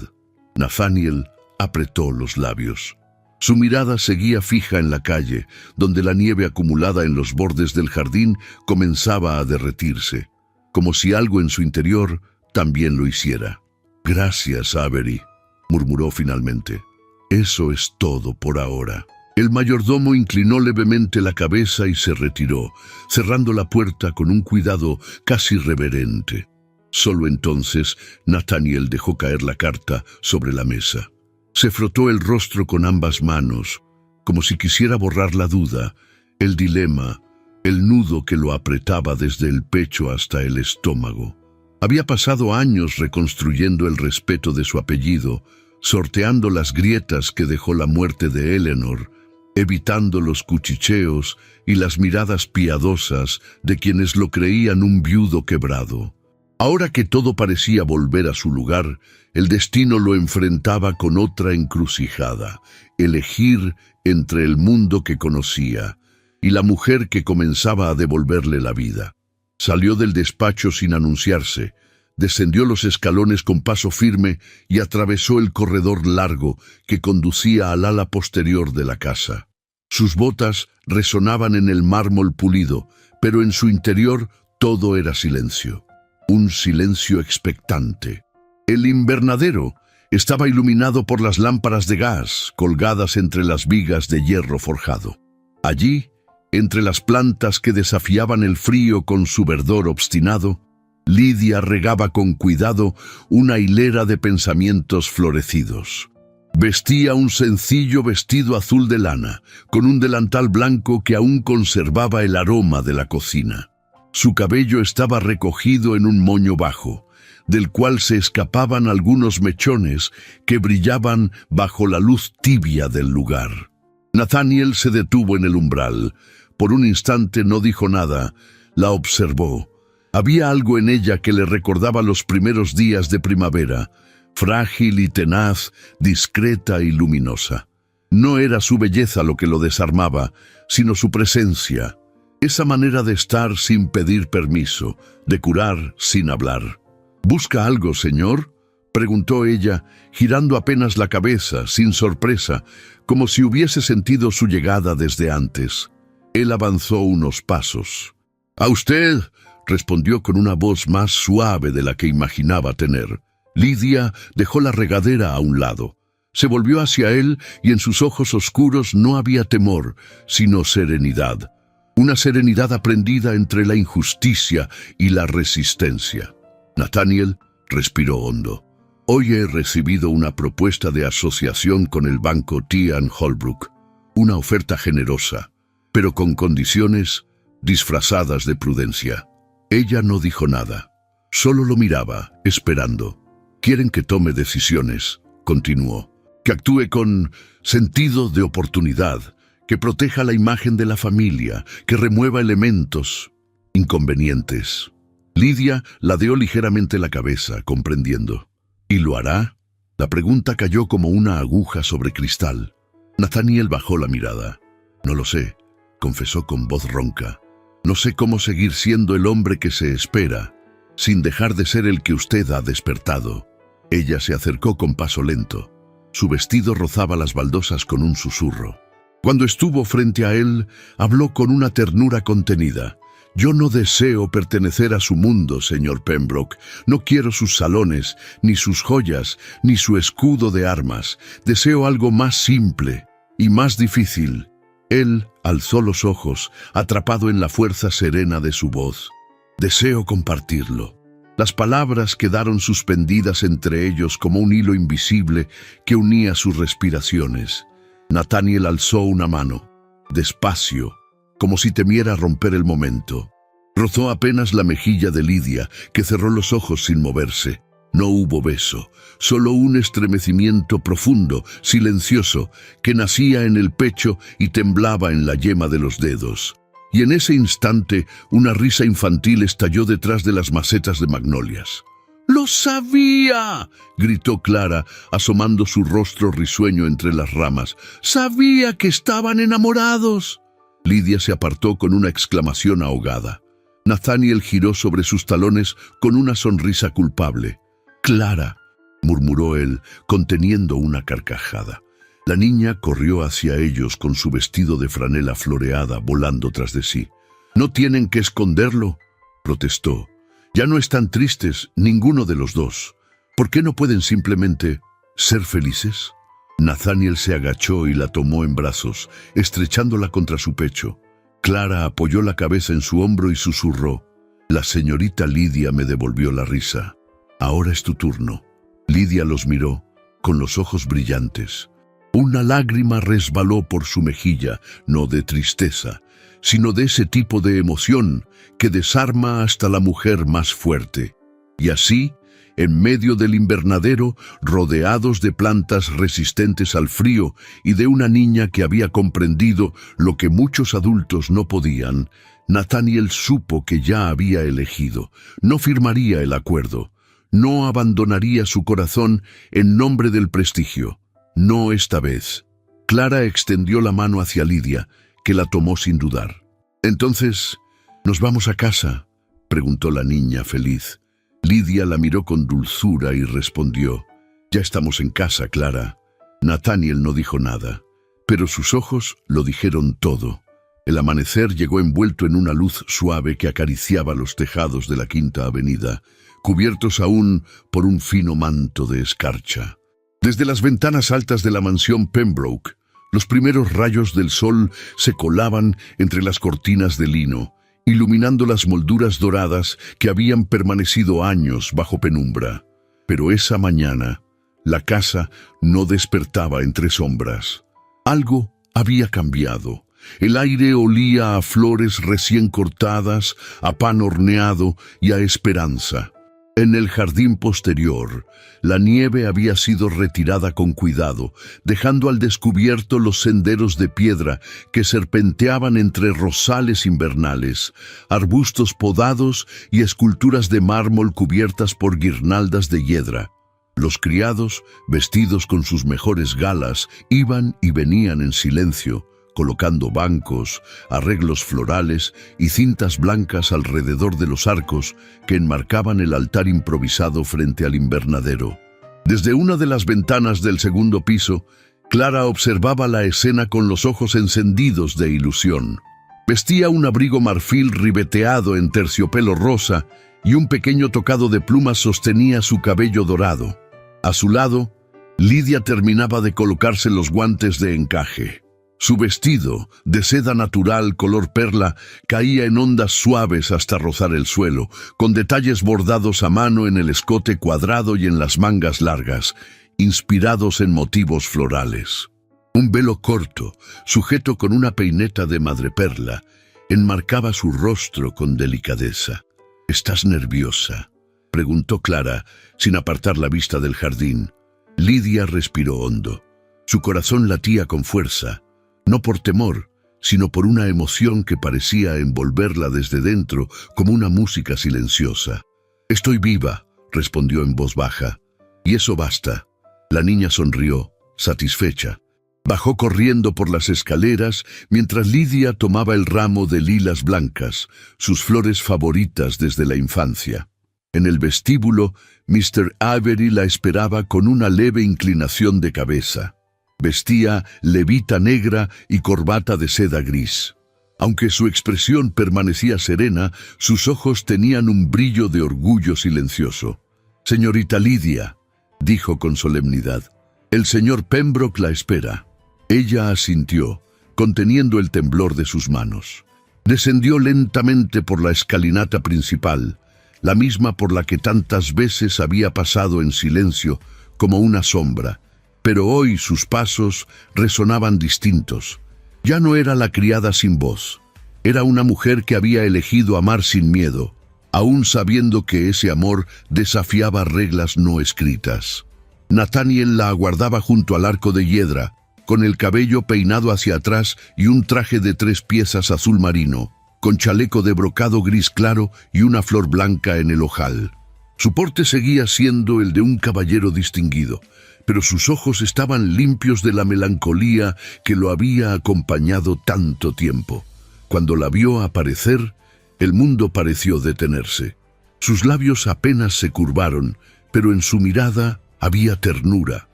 Nathaniel apretó los labios. Su mirada seguía fija en la calle, donde la nieve acumulada en los bordes del jardín comenzaba a derretirse, como si algo en su interior también lo hiciera. —Gracias, Avery —murmuró finalmente—. Eso es todo por ahora. El mayordomo inclinó levemente la cabeza y se retiró, cerrando la puerta con un cuidado casi reverente. Solo entonces Nathaniel dejó caer la carta sobre la mesa. Se frotó el rostro con ambas manos, como si quisiera borrar la duda, el dilema, el nudo que lo apretaba desde el pecho hasta el estómago. Había pasado años reconstruyendo el respeto de su apellido, sorteando las grietas que dejó la muerte de Eleanor, evitando los cuchicheos y las miradas piadosas de quienes lo creían un viudo quebrado. Ahora que todo parecía volver a su lugar, el destino lo enfrentaba con otra encrucijada: elegir entre el mundo que conocía y la mujer que comenzaba a devolverle la vida. Salió del despacho sin anunciarse, descendió los escalones con paso firme y atravesó el corredor largo que conducía al ala posterior de la casa. Sus botas resonaban en el mármol pulido, pero en su interior todo era silencio. Un silencio expectante. El invernadero estaba iluminado por las lámparas de gas colgadas entre las vigas de hierro forjado. Allí, entre las plantas que desafiaban el frío con su verdor obstinado, Lidia regaba con cuidado una hilera de pensamientos florecidos. Vestía un sencillo vestido azul de lana, con un delantal blanco que aún conservaba el aroma de la cocina. Su cabello estaba recogido en un moño bajo, del cual se escapaban algunos mechones que brillaban bajo la luz tibia del lugar. Nathaniel se detuvo en el umbral. Por un instante no dijo nada, la observó. Había algo en ella que le recordaba los primeros días de primavera, frágil y tenaz, discreta y luminosa. No era su belleza lo que lo desarmaba, sino su presencia, esa manera de estar sin pedir permiso, de curar sin hablar. «¿Busca algo, señor?», preguntó ella, girando apenas la cabeza, sin sorpresa, como si hubiese sentido su llegada desde antes. Él avanzó unos pasos. «¿A usted?», respondió con una voz más suave de la que imaginaba tener. Lidia dejó la regadera a un lado. Se volvió hacia él y en sus ojos oscuros no había temor, sino serenidad. Una serenidad aprendida entre la injusticia y la resistencia. Nathaniel respiró hondo. «Hoy he recibido una propuesta de asociación con el banco T. Holbrook. Una oferta generosa, pero con condiciones disfrazadas de prudencia». Ella no dijo nada. Solo lo miraba, esperando. «Quieren que tome decisiones», continuó, «que actúe con sentido de oportunidad, que proteja la imagen de la familia, que remueva elementos inconvenientes». Lidia ladeó ligeramente la cabeza, comprendiendo. «¿Y lo hará?». La pregunta cayó como una aguja sobre cristal. Nathaniel bajó la mirada. «No lo sé», confesó con voz ronca. «No sé cómo seguir siendo el hombre que se espera, sin dejar de ser el que usted ha despertado». Ella se acercó con paso lento. Su vestido rozaba las baldosas con un susurro. Cuando estuvo frente a él, habló con una ternura contenida. «Yo no deseo pertenecer a su mundo, señor Pembroke. No quiero sus salones, ni sus joyas, ni su escudo de armas. Deseo algo más simple y más difícil». Él alzó los ojos, atrapado en la fuerza serena de su voz. «Deseo compartirlo». Las palabras quedaron suspendidas entre ellos como un hilo invisible que unía sus respiraciones. Nathaniel alzó una mano, despacio, como si temiera romper el momento. Rozó apenas la mejilla de Lidia, que cerró los ojos sin moverse. No hubo beso, solo un estremecimiento profundo, silencioso, que nacía en el pecho y temblaba en la yema de los dedos. Y en ese instante una risa infantil estalló detrás de las macetas de magnolias. «¡Lo sabía!», gritó Clara, asomando su rostro risueño entre las ramas. «¡Sabía que estaban enamorados!». Lidia se apartó con una exclamación ahogada. Nathaniel giró sobre sus talones con una sonrisa culpable. «Clara», murmuró él, conteniendo una carcajada. La niña corrió hacia ellos con su vestido de franela floreada volando tras de sí. «No tienen que esconderlo», protestó. «Ya no están tristes, ninguno de los dos. ¿Por qué no pueden simplemente ser felices?». Nathaniel se agachó y la tomó en brazos, estrechándola contra su pecho. Clara apoyó la cabeza en su hombro y susurró: «La señorita Lidia me devolvió la risa. Ahora es tu turno». Lidia los miró, con los ojos brillantes. Una lágrima resbaló por su mejilla, no de tristeza, sino de ese tipo de emoción que desarma hasta la mujer más fuerte. Y así, en medio del invernadero, rodeados de plantas resistentes al frío y de una niña que había comprendido lo que muchos adultos no podían, Nathaniel supo que ya había elegido. No firmaría el acuerdo. No abandonaría su corazón en nombre del prestigio. No esta vez. Clara extendió la mano hacia Lidia, que la tomó sin dudar. «Entonces, ¿nos vamos a casa?», preguntó la niña feliz. Lidia la miró con dulzura y respondió: «Ya estamos en casa, Clara». Nathaniel no dijo nada, pero sus ojos lo dijeron todo. El amanecer llegó envuelto en una luz suave que acariciaba los tejados de la Quinta Avenida, cubiertos aún por un fino manto de escarcha. Desde las ventanas altas de la mansión Pembroke, los primeros rayos del sol se colaban entre las cortinas de lino, iluminando las molduras doradas que habían permanecido años bajo penumbra. Pero esa mañana, la casa no despertaba entre sombras. Algo había cambiado. El aire olía a flores recién cortadas, a pan horneado y a esperanza. En el jardín posterior, la nieve había sido retirada con cuidado, dejando al descubierto los senderos de piedra que serpenteaban entre rosales invernales, arbustos podados y esculturas de mármol cubiertas por guirnaldas de hiedra. Los criados, vestidos con sus mejores galas, iban y venían en silencio, colocando bancos, arreglos florales y cintas blancas alrededor de los arcos que enmarcaban el altar improvisado frente al invernadero. Desde una de las ventanas del segundo piso, Clara observaba la escena con los ojos encendidos de ilusión. Vestía un abrigo marfil ribeteado en terciopelo rosa y un pequeño tocado de plumas sostenía su cabello dorado. A su lado, Lidia terminaba de colocarse los guantes de encaje. Su vestido, de seda natural color perla, caía en ondas suaves hasta rozar el suelo, con detalles bordados a mano en el escote cuadrado y en las mangas largas, inspirados en motivos florales. Un velo corto, sujeto con una peineta de madreperla, enmarcaba su rostro con delicadeza. «¿Estás nerviosa?», preguntó Clara, sin apartar la vista del jardín. Lidia respiró hondo. Su corazón latía con fuerza. No por temor, sino por una emoción que parecía envolverla desde dentro como una música silenciosa. «Estoy viva», respondió en voz baja. «Y eso basta». La niña sonrió, satisfecha. Bajó corriendo por las escaleras mientras Lidia tomaba el ramo de lilas blancas, sus flores favoritas desde la infancia. En el vestíbulo, Mr. Avery la esperaba con una leve inclinación de cabeza. Vestía levita negra y corbata de seda gris. Aunque su expresión permanecía serena, sus ojos tenían un brillo de orgullo silencioso. «Señorita Lidia», dijo con solemnidad, «el señor Pembroke la espera». Ella asintió, conteniendo el temblor de sus manos. Descendió lentamente por la escalinata principal, la misma por la que tantas veces había pasado en silencio, como una sombra. Pero hoy sus pasos resonaban distintos. Ya no era la criada sin voz. Era una mujer que había elegido amar sin miedo, aún sabiendo que ese amor desafiaba reglas no escritas. Nathaniel la aguardaba junto al arco de hiedra, con el cabello peinado hacia atrás y un traje de 3 piezas azul marino, con chaleco de brocado gris claro y una flor blanca en el ojal. Su porte seguía siendo el de un caballero distinguido, pero sus ojos estaban limpios de la melancolía que lo había acompañado tanto tiempo. Cuando la vio aparecer, el mundo pareció detenerse. Sus labios apenas se curvaron, pero en su mirada había ternura,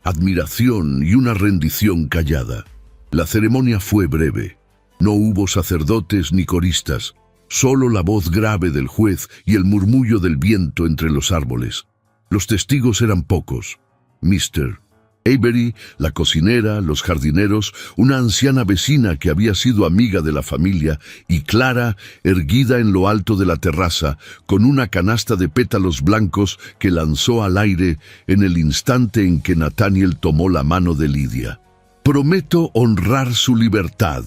admiración y una rendición callada. La ceremonia fue breve. No hubo sacerdotes ni coristas, solo la voz grave del juez y el murmullo del viento entre los árboles. Los testigos eran pocos. Mr. Avery, la cocinera, los jardineros, una anciana vecina que había sido amiga de la familia, y Clara, erguida en lo alto de la terraza, con una canasta de pétalos blancos que lanzó al aire en el instante en que Nathaniel tomó la mano de Lidia. «Prometo honrar su libertad»,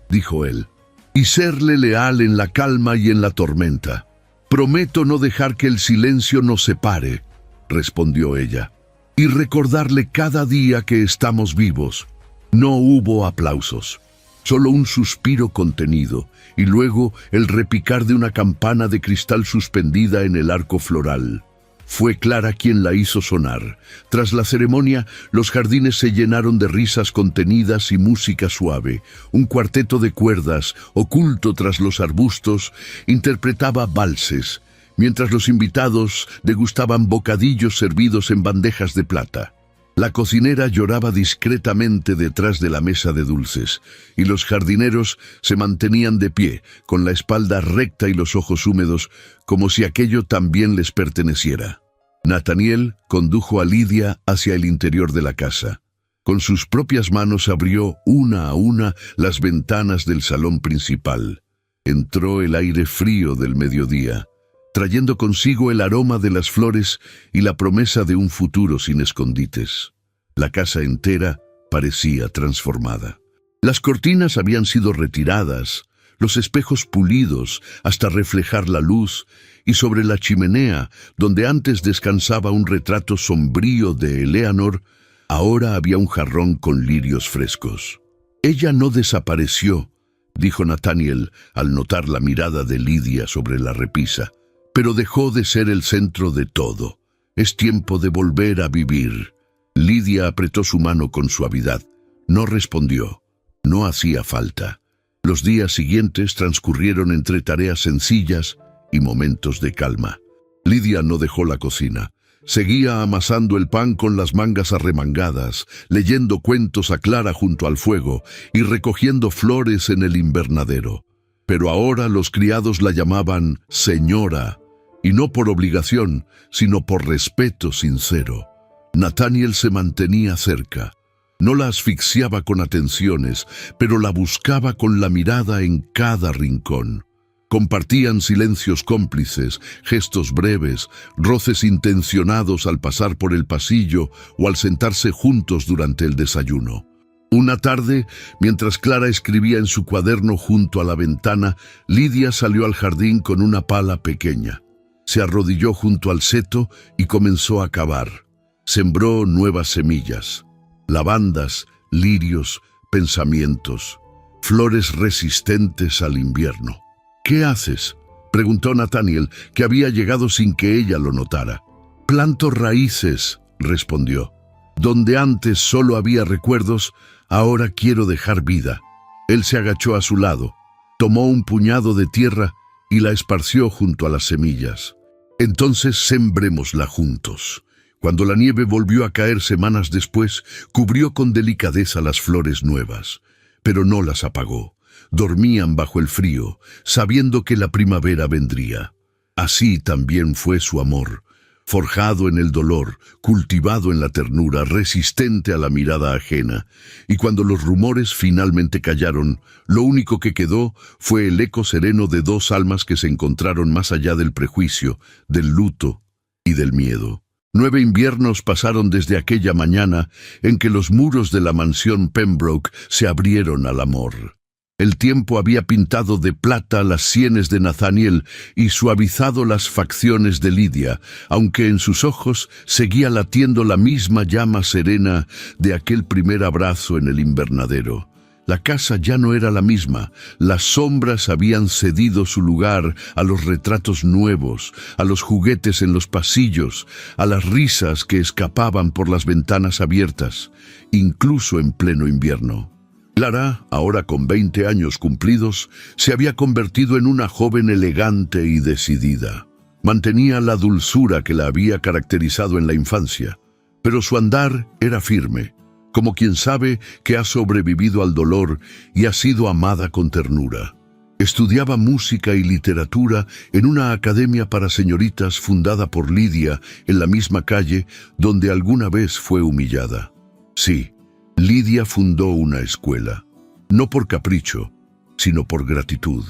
dijo él, «y serle leal en la calma y en la tormenta. Prometo no dejar que el silencio nos separe», respondió ella, «y recordarle cada día que estamos vivos». No hubo aplausos, solo un suspiro contenido, y luego el repicar de una campana de cristal suspendida en el arco floral. Fue Clara quien la hizo sonar. Tras la ceremonia, los jardines se llenaron de risas contenidas y música suave. Un cuarteto de cuerdas, oculto tras los arbustos, interpretaba valses, mientras los invitados degustaban bocadillos servidos en bandejas de plata. La cocinera lloraba discretamente detrás de la mesa de dulces, y los jardineros se mantenían de pie, con la espalda recta y los ojos húmedos, como si aquello también les perteneciera. Nathaniel condujo a Lidia hacia el interior de la casa. Con sus propias manos abrió una a una las ventanas del salón principal. Entró el aire frío del mediodía, trayendo consigo el aroma de las flores y la promesa de un futuro sin escondites. La casa entera parecía transformada. Las cortinas habían sido retiradas, los espejos pulidos hasta reflejar la luz, y sobre la chimenea, donde antes descansaba un retrato sombrío de Eleanor, ahora había un jarrón con lirios frescos. «Ella no desapareció», dijo Nathaniel al notar la mirada de Lidia sobre la repisa, «pero dejó de ser el centro de todo. Es tiempo de volver a vivir». Lidia apretó su mano con suavidad. No respondió. No hacía falta. Los días siguientes transcurrieron entre tareas sencillas y momentos de calma. Lidia no dejó la cocina. Seguía amasando el pan con las mangas arremangadas, leyendo cuentos a Clara junto al fuego y recogiendo flores en el invernadero. Pero ahora los criados la llamaban señora, y no por obligación, sino por respeto sincero. Nathaniel se mantenía cerca. No la asfixiaba con atenciones, pero la buscaba con la mirada en cada rincón. Compartían silencios cómplices, gestos breves, roces intencionados al pasar por el pasillo o al sentarse juntos durante el desayuno. Una tarde, mientras Clara escribía en su cuaderno junto a la ventana, Lidia salió al jardín con una pala pequeña. Se arrodilló junto al seto y comenzó a cavar. Sembró nuevas semillas, lavandas, lirios, pensamientos, flores resistentes al invierno. «¿Qué haces?», preguntó Nathaniel, que había llegado sin que ella lo notara. «Planto raíces», respondió. «Donde antes solo había recuerdos, ahora quiero dejar vida». Él se agachó a su lado, tomó un puñado de tierra y la esparció junto a las semillas. «Entonces sembrémosla juntos». Cuando la nieve volvió a caer semanas después, cubrió con delicadeza las flores nuevas, pero no las apagó. Dormían bajo el frío, sabiendo que la primavera vendría. Así también fue su amor, forjado en el dolor, cultivado en la ternura, resistente a la mirada ajena. Y cuando los rumores finalmente callaron, lo único que quedó fue el eco sereno de dos almas que se encontraron más allá del prejuicio, del luto y del miedo. 9 inviernos pasaron desde aquella mañana en que los muros de la mansión Pembroke se abrieron al amor. El tiempo había pintado de plata las sienes de Nathaniel y suavizado las facciones de Lidia, aunque en sus ojos seguía latiendo la misma llama serena de aquel primer abrazo en el invernadero. La casa ya no era la misma. Las sombras habían cedido su lugar a los retratos nuevos, a los juguetes en los pasillos, a las risas que escapaban por las ventanas abiertas, incluso en pleno invierno. Clara, ahora con 20 años cumplidos, se había convertido en una joven elegante y decidida. Mantenía la dulzura que la había caracterizado en la infancia, pero su andar era firme, como quien sabe que ha sobrevivido al dolor y ha sido amada con ternura. Estudiaba música y literatura en una academia para señoritas fundada por Lidia en la misma calle donde alguna vez fue humillada. Sí, Lidia fundó una escuela, no por capricho, sino por gratitud.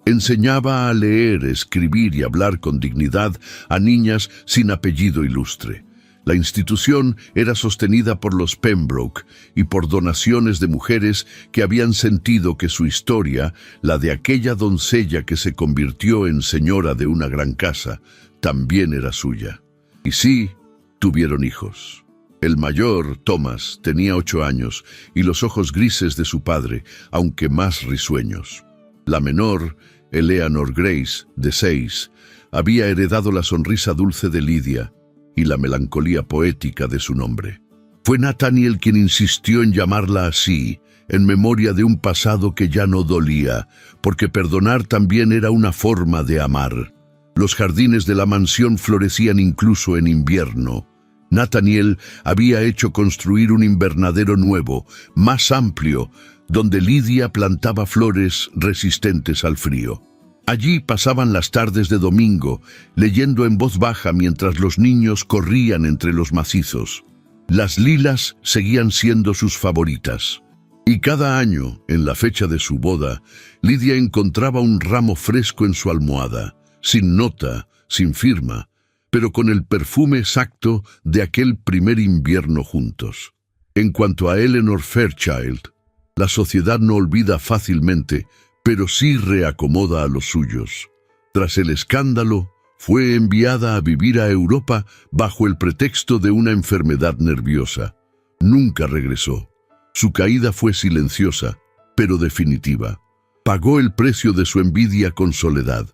Enseñaba a leer, escribir y hablar con dignidad a niñas sin apellido ilustre. La institución era sostenida por los Pembroke y por donaciones de mujeres que habían sentido que su historia, la de aquella doncella que se convirtió en señora de una gran casa, también era suya. Y sí, tuvieron hijos. El mayor, Thomas, tenía 8 años y los ojos grises de su padre, aunque más risueños. La menor, Eleanor Grace, de 6, había heredado la sonrisa dulce de Lydia y la melancolía poética de su nombre. Fue Nathaniel quien insistió en llamarla así, en memoria de un pasado que ya no dolía, porque perdonar también era una forma de amar. Los jardines de la mansión florecían incluso en invierno. Nathaniel había hecho construir un invernadero nuevo, más amplio, donde Lydia plantaba flores resistentes al frío. Allí pasaban las tardes de domingo, leyendo en voz baja mientras los niños corrían entre los macizos. Las lilas seguían siendo sus favoritas. Y cada año, en la fecha de su boda, Lydia encontraba un ramo fresco en su almohada, sin nota, sin firma, pero con el perfume exacto de aquel primer invierno juntos. En cuanto a Eleanor Fairchild, la sociedad no olvida fácilmente, pero sí reacomoda a los suyos. Tras el escándalo, fue enviada a vivir a Europa bajo el pretexto de una enfermedad nerviosa. Nunca regresó. Su caída fue silenciosa, pero definitiva. Pagó el precio de su envidia con soledad.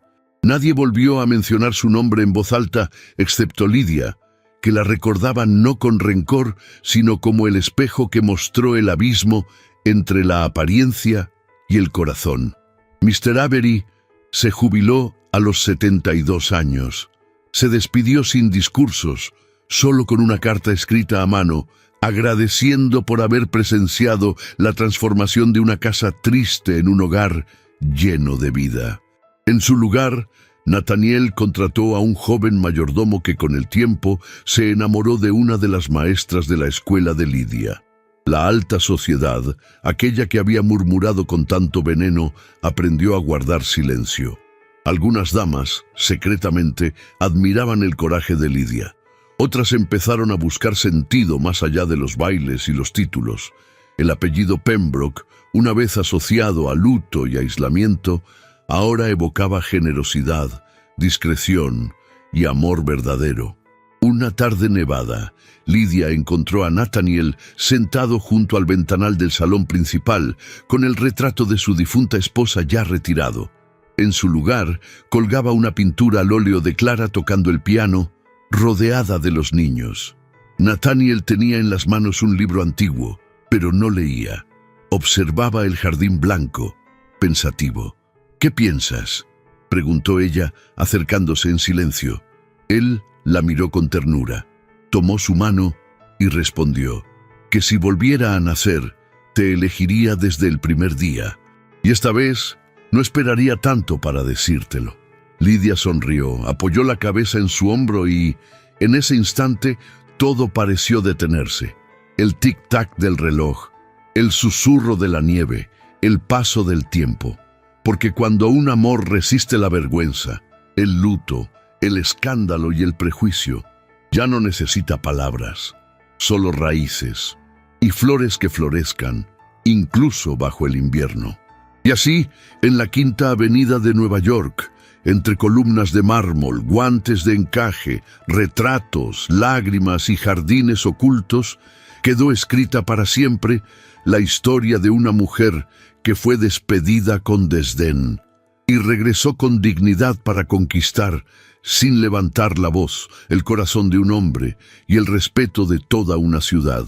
Nadie volvió a mencionar su nombre en voz alta, excepto Lydia, que la recordaba no con rencor, sino como el espejo que mostró el abismo entre la apariencia y el corazón. Mr. Avery se jubiló a los 72 años. Se despidió sin discursos, solo con una carta escrita a mano, agradeciendo por haber presenciado la transformación de una casa triste en un hogar lleno de vida. En su lugar, Nathaniel contrató a un joven mayordomo que con el tiempo se enamoró de una de las maestras de la escuela de Lydia. La alta sociedad, aquella que había murmurado con tanto veneno, aprendió a guardar silencio. Algunas damas, secretamente, admiraban el coraje de Lydia. Otras empezaron a buscar sentido más allá de los bailes y los títulos. El apellido Pembroke, una vez asociado a luto y aislamiento, ahora evocaba generosidad, discreción y amor verdadero. Una tarde nevada, Lydia encontró a Nathaniel sentado junto al ventanal del salón principal, con el retrato de su difunta esposa ya retirado. En su lugar, colgaba una pintura al óleo de Clara tocando el piano, rodeada de los niños. Nathaniel tenía en las manos un libro antiguo, pero no leía. Observaba el jardín blanco, pensativo. «¿Qué piensas?», preguntó ella, acercándose en silencio. Él la miró con ternura, tomó su mano y respondió que si volviera a nacer, te elegiría desde el primer día. Y esta vez no esperaría tanto para decírtelo. Lydia sonrió, apoyó la cabeza en su hombro y, en ese instante, todo pareció detenerse. El tic-tac del reloj, el susurro de la nieve, el paso del tiempo. Porque cuando un amor resiste la vergüenza, el luto, el escándalo y el prejuicio, ya no necesita palabras, solo raíces y flores que florezcan, incluso bajo el invierno. Y así, en la Quinta Avenida de Nueva York, entre columnas de mármol, guantes de encaje, retratos, lágrimas y jardines ocultos, quedó escrita para siempre la historia de una mujer que fue despedida con desdén y regresó con dignidad para conquistar, sin levantar la voz, el corazón de un hombre y el respeto de toda una ciudad.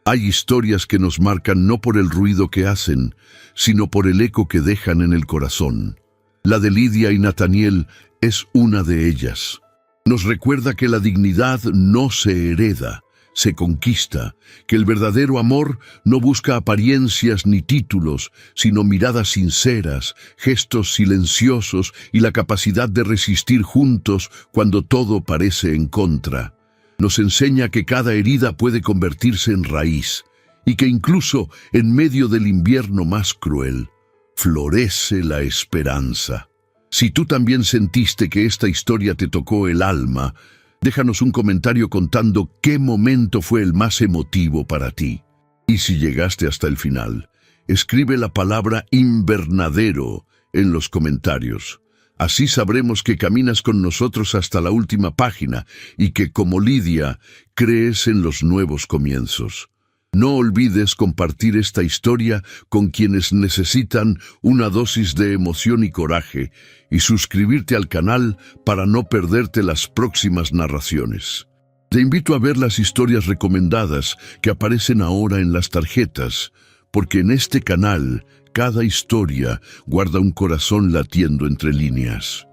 Hay historias que nos marcan no por el ruido que hacen, sino por el eco que dejan en el corazón. La de Lydia y Nathaniel es una de ellas. Nos recuerda que la dignidad no se hereda, se conquista, que el verdadero amor no busca apariencias ni títulos, sino miradas sinceras, gestos silenciosos y la capacidad de resistir juntos cuando todo parece en contra. Nos enseña que cada herida puede convertirse en raíz y que incluso en medio del invierno más cruel, florece la esperanza. Si tú también sentiste que esta historia te tocó el alma, Déjanos un comentario contando qué momento fue el más emotivo para ti. Y si llegaste hasta el final, escribe la palabra invernadero en los comentarios. Así sabremos que caminas con nosotros hasta la última página y que, como Lidia, crees en los nuevos comienzos. No olvides compartir esta historia con quienes necesitan una dosis de emoción y coraje y suscribirte al canal para no perderte las próximas narraciones. Te invito a ver las historias recomendadas que aparecen ahora en las tarjetas, porque en este canal cada historia guarda un corazón latiendo entre líneas.